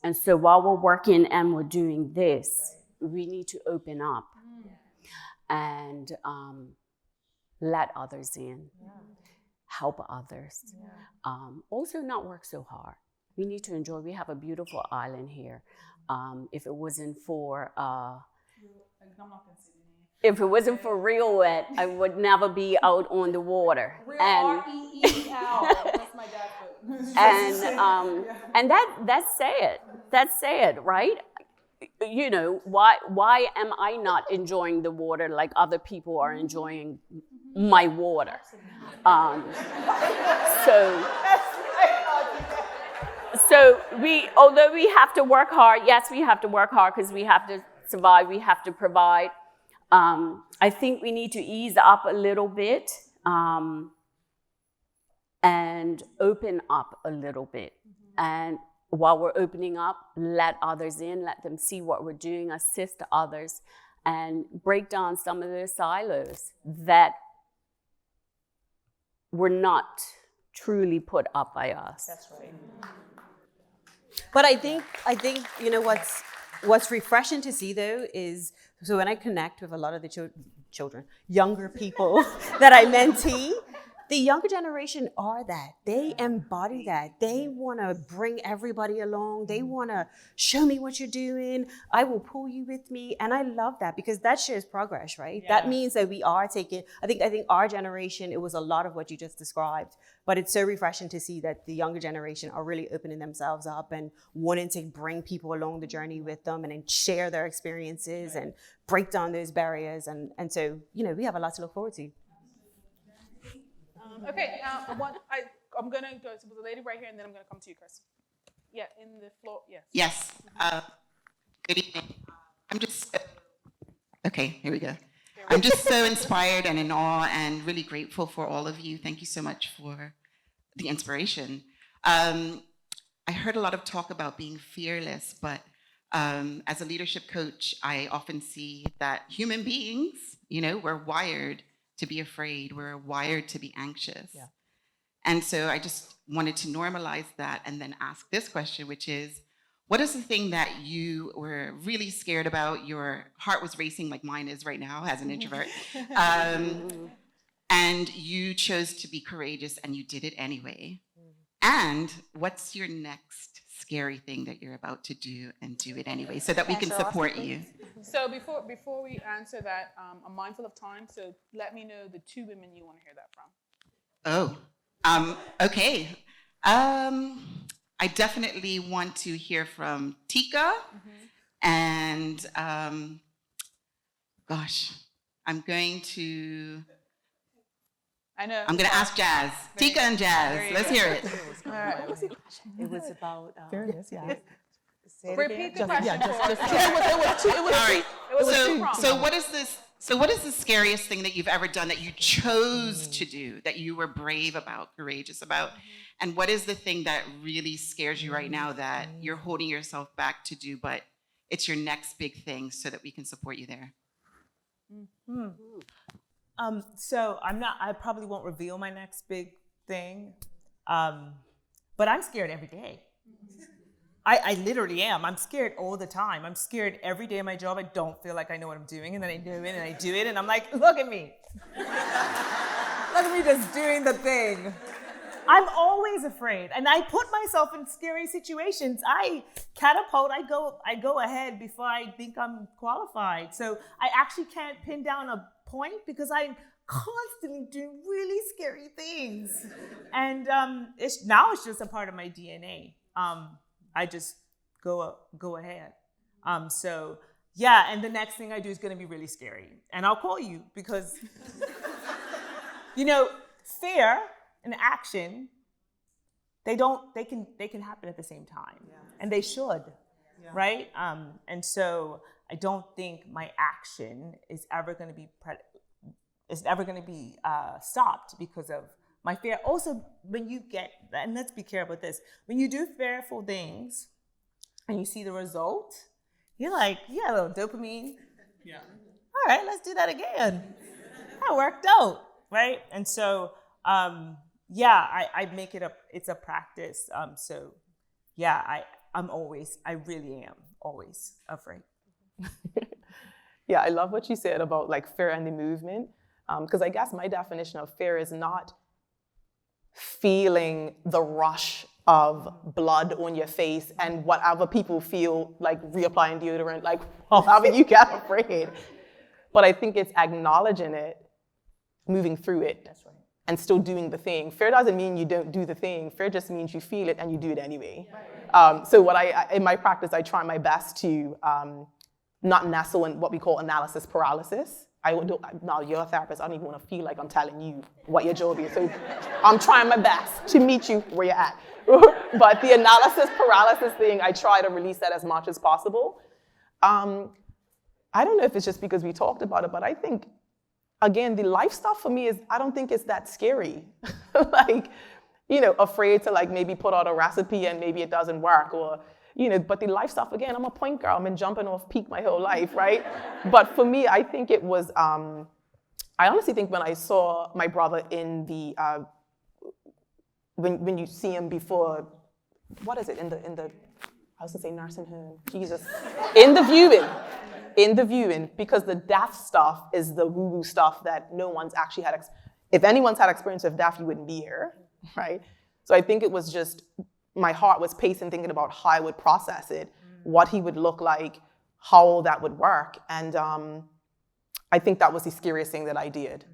And so while we're working and we're doing this, we need to open up and let others in, help others. Also not work so hard. We need to enjoy. We have a beautiful island here. If it wasn't for real wet, I would never be out on the water. Real R-E-E-L. That's my dad's book. And that's sad. That's sad, right? Why am I not enjoying the water like other people are enjoying my water? So although we have to work hard, yes, we have to work hard because we have to survive, we have to provide. I think we need to ease up a little bit and open up a little bit. And while we're opening up, let others in, let them see what we're doing, assist others, and break down some of those silos that were not truly put up by us. That's right. But I think what's refreshing to see though is, so when I connect with a lot of the younger people that I mentee, the younger generation are that. They embody that. They want to bring everybody along. They want to show me what you're doing. I will pull you with me. And I love that because that shows progress, right? Yeah. That means that we are taking, I think our generation, it was a lot of what you just described, but it's so refreshing to see that the younger generation are really opening themselves up and wanting to bring people along the journey with them and then share their experiences and break down those barriers. And so, we have a lot to look forward to. Okay, I'm going to go to the lady right here, and then I'm going to come to you, Chris. Yeah, in the floor, yes. Yes. Good evening. Okay, here we go. I'm just so inspired and in awe and really grateful for all of you. Thank you so much for the inspiration. I heard a lot of talk about being fearless, but as a leadership coach, I often see that human beings, we're wired to be afraid. We're wired to be anxious. Yeah. And so I just wanted to normalize that and then ask this question, which is, what is the thing that you were really scared about? Your heart was racing like mine is right now as an introvert. And you chose to be courageous and you did it anyway. And what's your next scary thing that you're about to do and do it anyway so that we can support you? So before we answer that, I'm mindful of time, so let me know the two women you want to hear that from. Okay. I definitely want to hear from Tyka, and I know. I'm going to ask Jazz. Tyka and Jazz. Let's hear it. All right. What was the question? It was about Fairness, yeah. Repeat the question. All right. So what is this? So what is the scariest thing that you've ever done that you chose to do, that you were brave about, courageous about? And what is the thing that really scares you right now that you're holding yourself back to do, but it's your next big thing so that we can support you there? So I probably won't reveal my next big thing, but I'm scared every day. I literally am. I'm scared all the time. I'm scared every day of my job. I don't feel like I know what I'm doing, and then I do it, and I do it, and I'm like, look at me. Look at me just doing the thing. I'm always afraid, and I put myself in scary situations. I catapult. I go ahead before I think I'm qualified. So I actually can't pin down a point because I'm constantly doing really scary things, and it's just a part of my DNA. I just go ahead. So yeah, and the next thing I do is going to be really scary, and I'll call you because fear and action, they can happen at the same time, and they should, right? And so I don't think my action is ever going to be stopped because of my fear. Also, when you get, and let's be careful with this, when you do fearful things and you see the result, you're like, yeah, a little dopamine. Yeah. All right, let's do that again. That worked out, right? And so, I make it it's a practice. So yeah, I really am always afraid. Yeah, I love what you said about like fear and the movement. Because I guess my definition of fear is not feeling the rush of blood on your face and whatever people feel like reapplying deodorant, like however you get afraid. But I think it's acknowledging it, moving through it. That's right. And still doing the thing. Fear doesn't mean you don't do the thing. Fear just means you feel it and you do it anyway. Right. So what in my practice, I try my best to not nestle in what we call analysis paralysis. Now you're a therapist, I don't even want to feel like I'm telling you what your job is. So I'm trying my best to meet you where you're at. But the analysis paralysis thing, I try to release that as much as possible. I don't know if it's just because we talked about it, but I think, again, the life stuff for me I don't think it's that scary. Like, afraid to like maybe put out a recipe and maybe it doesn't work, or but the life stuff, again, I'm a point girl. I've been jumping off peak my whole life, right? But for me, I think it was, I honestly think when I saw my brother in the, when you see him before, what is it, in the I was gonna say nursing home, Jesus. In the viewing, because the death stuff is the woo-woo stuff that no one's actually had, if anyone's had experience of death, you wouldn't be here, right? So I think it was just, my heart was pacing, thinking about how I would process it, what he would look like, how all that would work. And I think that was the scariest thing that I did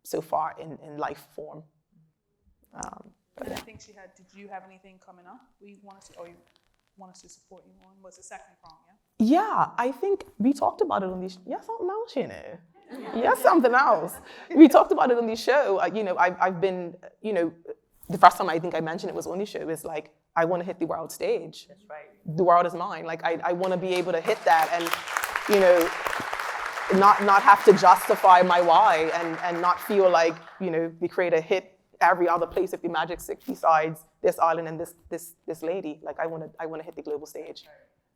so far in life form. I think she had, did you have anything coming up you want us to support you on? What's the second prong, yeah? Yeah, I think we talked about it on this, something else, something else. We talked about it on the show. I've been, the first time I think I mentioned it was on the show, is like, I want to hit the world stage. That's right. The world is mine. Like, I want to be able to hit that and, not have to justify my why and not feel like, the creator hit every other place if the magic stick besides this island and this lady. Like, I want to hit the global stage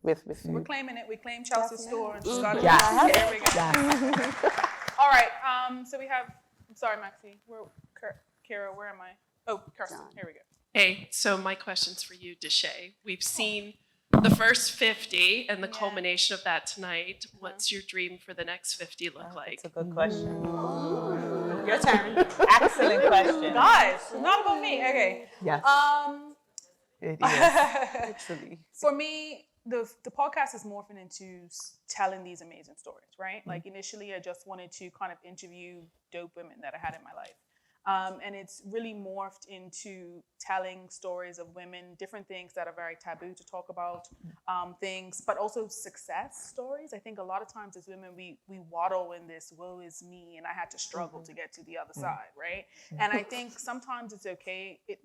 with food. We're claiming it. We claim Chelsea's store and she's got it. Yeah. There we go. All right. So we have, I'm sorry, Maxie. Kara, where am I? Oh, Kirsten, here we go. Hey, so my question's for you, Deshay. We've seen the first 50 and the culmination of that tonight. What's your dream for the next 50 look like? That's a good question. Your turn. Excellent question. Guys, not about me. Okay. Yes. It is. Actually. For me, the podcast is morphing into telling these amazing stories, right? Like initially, I just wanted to kind of interview dope women that I had in my life. And it's really morphed into telling stories of women, different things that are very taboo to talk about, things, but also success stories. I think a lot of times as women, we waddle in this, woe is me, and I had to struggle to get to the other side, right? And I think sometimes it's okay, it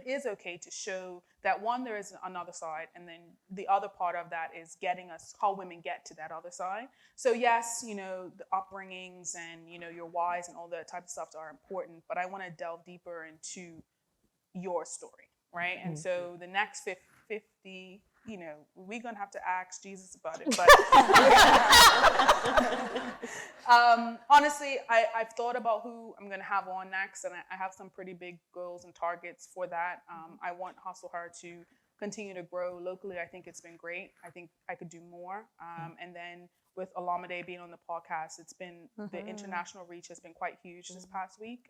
is okay to show that one, there is another side, and then the other part of that is getting us, how women get to that other side. So yes, you know, the upbringings and, you know, your whys and all that type of stuff are important, but I want to delve deeper into your story, right? And so the next 50, you know, we're going to have to ask Jesus about it, but honestly, I've thought about who I'm going to have on next, and I have some pretty big goals and targets for that. I want Hustle Her to continue to grow locally. I think it's been great. I think I could do more. And then with Olamide being on the podcast, it's been, the international reach has been quite huge this past week.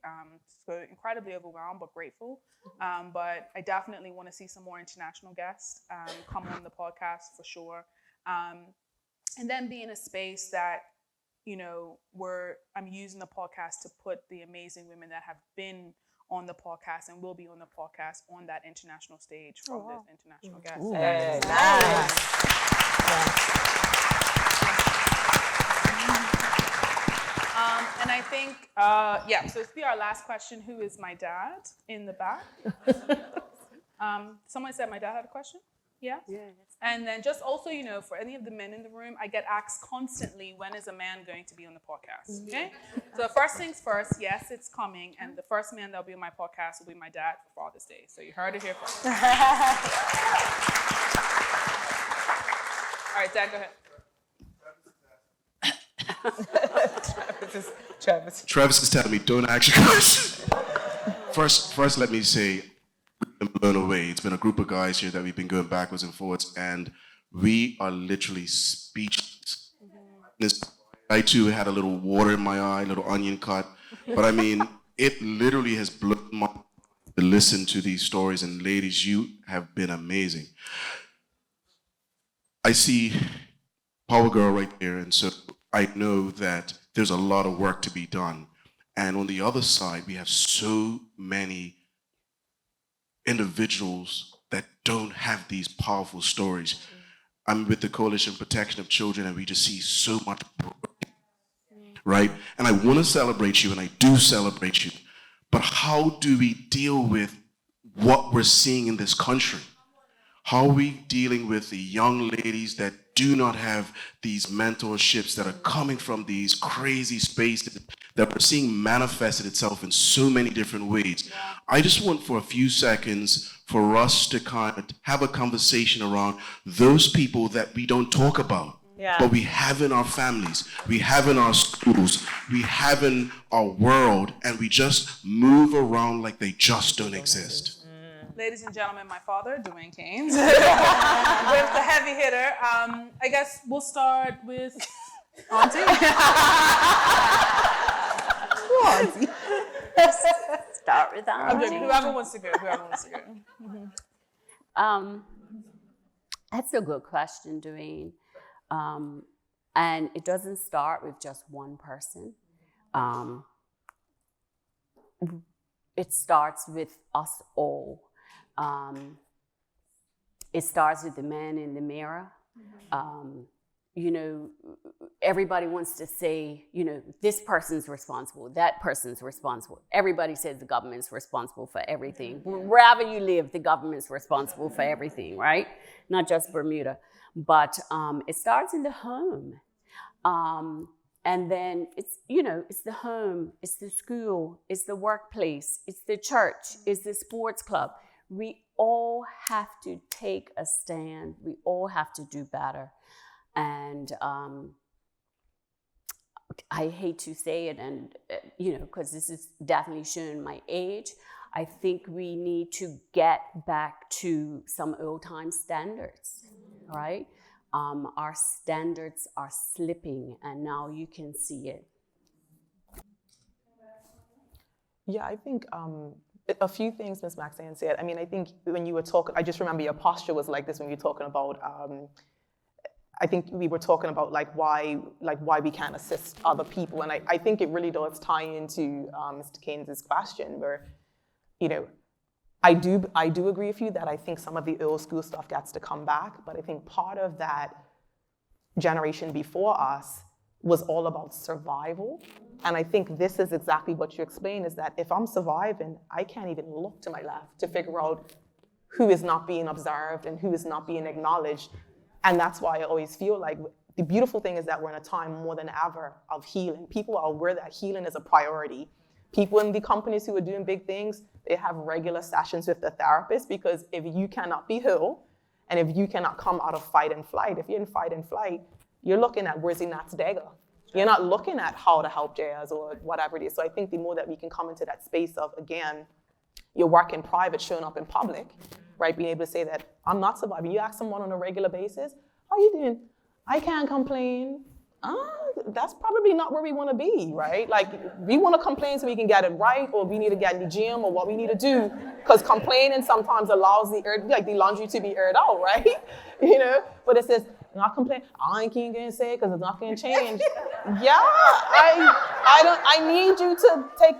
So incredibly overwhelmed, but grateful. But I definitely want to see some more international guests come on the podcast for sure. And then be in a space that, you know, where I'm using the podcast to put the amazing women that have been on the podcast and will be on the podcast on that international stage from those international guests. Ooh, nice. And I think, so it's be our last question. Who is my dad in the back? Someone said my dad had a question? Yeah? Yeah. And then just also, you know, for any of the men in the room, I get asked constantly, when is a man going to be on the podcast? Okay? So first things first, yes, it's coming. And the first man that'll be on my podcast will be my dad for Father's Day. So you heard it here first. All right, Dad, go ahead. Travis is telling me, don't ask your question. First, let me say, I'm blown away. It's been a group of guys here that we've been going backwards and forwards, and we are literally speechless. I too had a little water in my eye, a little onion cut, but I mean, it literally has blown my mind to listen to these stories, and ladies, you have been amazing. I see Power Girl right there, and so I know that there's a lot of work to be done. And on the other side, we have so many individuals that don't have these powerful stories. I'm with the Coalition Protection of Children, and we just see so much, right? And I want to celebrate you, and I do celebrate you. But how do we deal with what we're seeing in this country? How are we dealing with the young ladies that do not have these mentorships that are coming from these crazy spaces that we're seeing manifested itself in so many different ways? I just want for a few seconds for us to kind of have a conversation around those people that we don't talk about, but we have in our families, we have in our schools, we have in our world, and we just move around like they just don't exist. Ladies and gentlemen, my father, Deshay Caines, with the heavy hitter. I guess we'll start with Auntie. Start with Auntie. I'm joking. Whoever wants to go. That's a good question, Dwayne. And it doesn't start with just one person. It starts with us all. It starts with the man in the mirror. You know, everybody wants to say, you know, this person's responsible, that person's responsible. Everybody says the government's responsible for everything. Wherever you live, the government's responsible for everything, right? Not just Bermuda. But it starts in the home. And then it's, you know, it's the home, it's the school, it's the workplace, it's the church, it's the sports club. We all have to take a stand. We all have to do better. And I hate to say it, and you know, because this is definitely showing my age, I think we need to get back to some old-time standards, right? Our standards are slipping, and now you can see it. Yeah, I think a few things Ms. Maxanne said. I mean, I think when you were talking, I just remember your posture was like this when you were talking about I think we were talking about why we can't assist other people, and I think it really does tie into Mr. Caines' question, where, I do agree with you that I think some of the old school stuff gets to come back, but I think part of that generation before us was all about survival, and I think this is exactly what you explained, is that if I'm surviving, I can't even look to my left to figure out who is not being observed and who is not being acknowledged. And that's why I always feel like the beautiful thing is that we're in a time more than ever of healing. People are aware that healing is a priority. People in the companies who are doing big things, they have regular sessions with the therapist, because if you cannot be healed, and if you cannot come out of fight and flight, if you're in fight and flight, you're looking at where's the next dagger. You're not looking at how to help Jazz or whatever it is. So I think the more that we can come into that space of, again, your work in private showing up in public, right? Being able to say that I'm not surviving. You ask someone on a regular basis, how you doing? I can't complain. That's probably not where we want to be, right? We want to complain so we can get it right, or we need to get in the gym, or what we need to do, because complaining sometimes allows the laundry to be aired out, right? But it says, not complain. I ain't gonna say it because it's not gonna change. Yeah, I need you to take.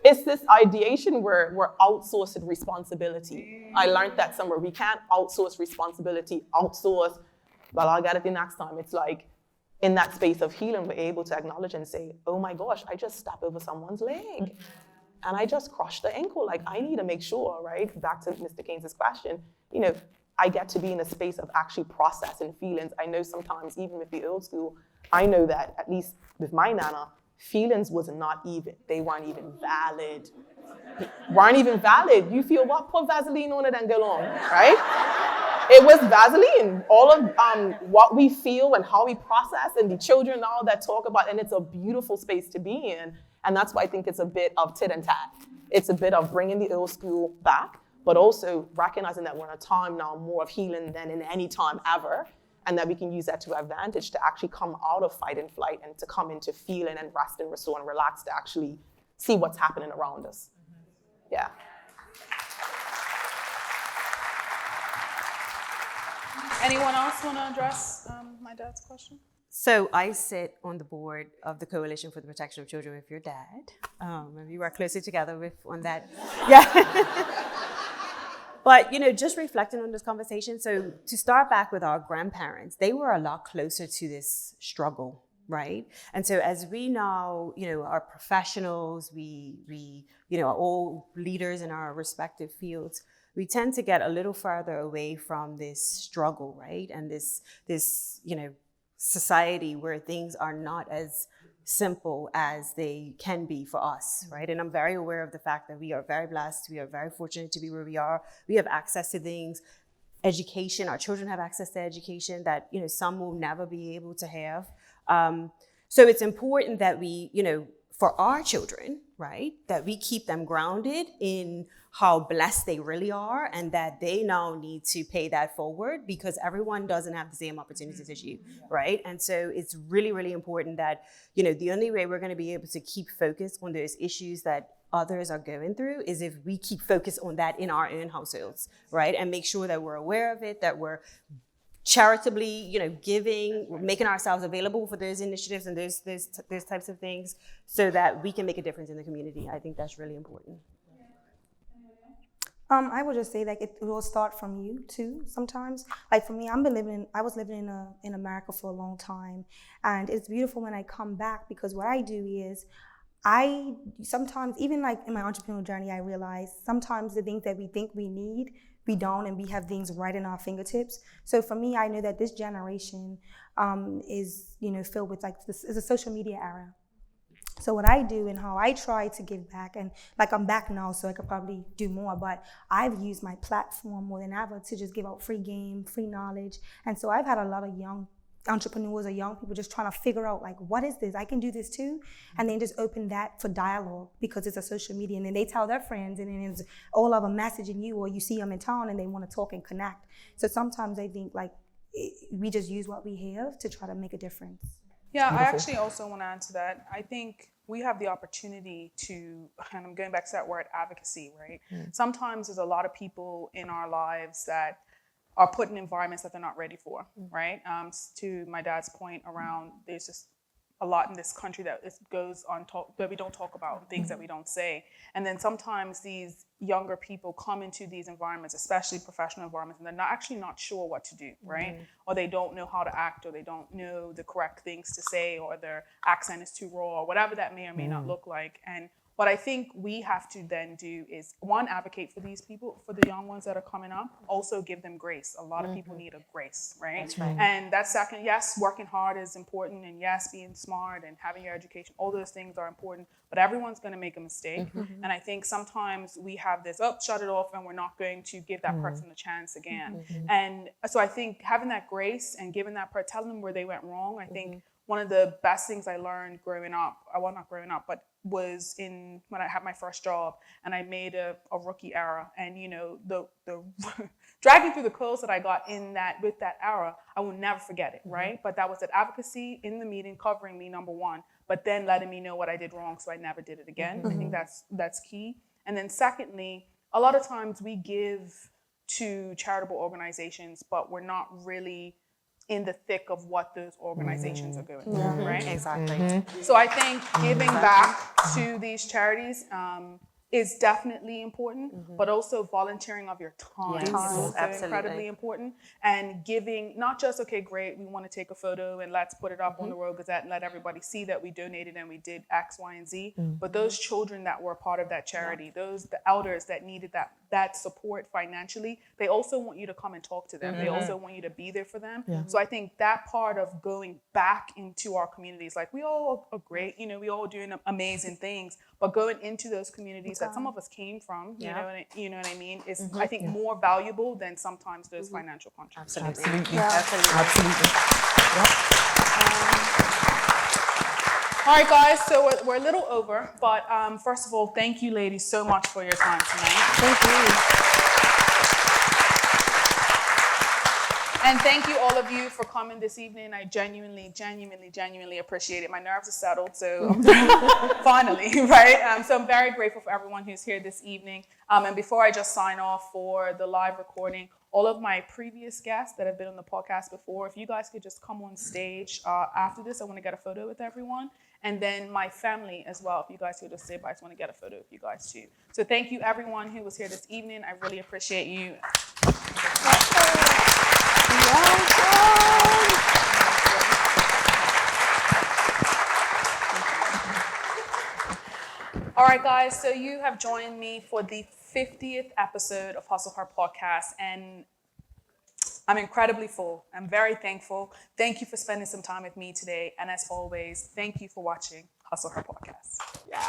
It's this ideation where we're outsourcing responsibility. I learned that somewhere. We can't outsource responsibility. Well, I'll get it the next time. It's like, in that space of healing, we're able to acknowledge and say, oh my gosh, I just stepped over someone's leg. And I just crushed the ankle. I need to make sure, right? Back to Mr. Caines' question, I get to be in a space of actually processing feelings. I know sometimes, even with the old school, I know that, at least with my Nana, feelings was not even, they weren't even valid. You feel what? Put Vaseline on it and go on, right? It was Vaseline. All of what we feel and how we process, and the children now that talk about, and it's a beautiful space to be in. And that's why I think it's a bit of tit and tat. It's a bit of bringing the old school back, but also recognizing that we're in a time now more of healing than in any time ever, and that we can use that to our advantage to actually come out of fight and flight and to come into feeling and rest and restore and relax, to actually see what's happening around us. Yeah. Anyone else want to address my dad's question? So I sit on the board of the Coalition for the Protection of Children with your dad. And we work closely together on that. Yeah. But, just reflecting on this conversation, so to start back with our grandparents, they were a lot closer to this struggle, right? And so as we now, are professionals, we are all leaders in our respective fields, we tend to get a little farther away from this struggle, right? And this society where things are not as simple as they can be for us, right? And I'm very aware of the fact that we are very blessed. We are very fortunate to be where we are. We have access to things, education. Our children have access to education that, some will never be able to have. So it's important that we, for our children, right, that we keep them grounded in how blessed they really are, and that they now need to pay that forward, because everyone doesn't have the same opportunities as you, right? And so it's really, really important that, the only way we're going to be able to keep focus on those issues that others are going through is if we keep focus on that in our own households, right? And make sure that we're aware of it, that we're charitably, giving, making ourselves available for those initiatives and those types of things, so that we can make a difference in the community. I think that's really important. I would just say it will start from you too. Sometimes, for me, I was living in America for a long time, and it's beautiful when I come back, because what I do is I sometimes, even in my entrepreneurial journey, I realize sometimes the things that we think we need, we don't, and we have things right in our fingertips. So for me, I know that this generation is filled with this is a social media era. So what I do and how I try to give back, and I'm back now, so I could probably do more, but I've used my platform more than ever to just give out free game, free knowledge. And so I've had a lot of young entrepreneurs or young people just trying to figure out what is this? I can do this too. And then just open that for dialogue, because it's a social media, and then they tell their friends, and then it's all of them messaging you, or you see them in town and they want to talk and connect. So sometimes I think we just use what we have to try to make a difference. Yeah, I actually also want to add to that. I think we have the opportunity to, and I'm going back to that word, advocacy, right? Sometimes there's a lot of people in our lives that are put in environments that they're not ready for, right? To my dad's point around, there's just a lot in this country that goes on that we don't talk about, things that we don't say. And then sometimes these younger people come into these environments, especially professional environments, and they're not sure what to do, right? Or they don't know how to act, or they don't know the correct things to say, or their accent is too raw, or whatever that may or may not look like. And what I think we have to then do is, one, advocate for these people, for the young ones that are coming up. Also give them grace. A lot of people need a grace, right? That's right. And that's second, yes, working hard is important, and yes, being smart and having your education, all those things are important, but everyone's going to make a mistake. And I think sometimes we have this, shut it off, and we're not going to give that person a chance again. And so I think having that grace and giving that part, telling them where they went wrong, I think one of the best things I learned growing up, well, not growing up, but was when I had my first job, and I made a rookie error, and the dragging through the clothes that I got with that error, I will never forget it, right? But that was that advocacy in the meeting, covering me, number one, but then letting me know what I did wrong so I never did it again. I think that's key. And then secondly, a lot of times we give to charitable organizations, but we're not really in the thick of what those organizations are going through, right? Exactly. So I think giving back to these charities is definitely important, but also volunteering of your time is also incredibly important. And giving, not just, okay, great, we want to take a photo and let's put it up on the Royal Gazette and let everybody see that we donated and we did X, Y, and Z. But those children that were part of that charity, the elders that needed that support financially, they also want you to come and talk to them. They also want you to be there for them. So I think that part of going back into our communities, like we all are great, we all doing amazing things, but going into those communities that some of us came from, you know what I mean, is I think more valuable than sometimes those financial contributions. Absolutely. Absolutely. All right, guys, so we're a little over, but first of all, thank you, ladies, so much for your time tonight. Thank you. And thank you, all of you, for coming this evening. I genuinely appreciate it. My nerves are settled, so finally, right? So I'm very grateful for everyone who's here this evening. And before I just sign off for the live recording, all of my previous guests that have been on the podcast before, if you guys could just come on stage after this, I want to get a photo with everyone. And then my family as well, if you guys could just say bye, I just want to get a photo with you guys too. So thank you, everyone who was here this evening. I really appreciate you. All right, guys, so you have joined me for the 50th episode of Hustle Her Podcast, and I'm incredibly full. I'm very thankful. Thank you for spending some time with me today, and as always, thank you for watching Hustle Her Podcast. Yeah.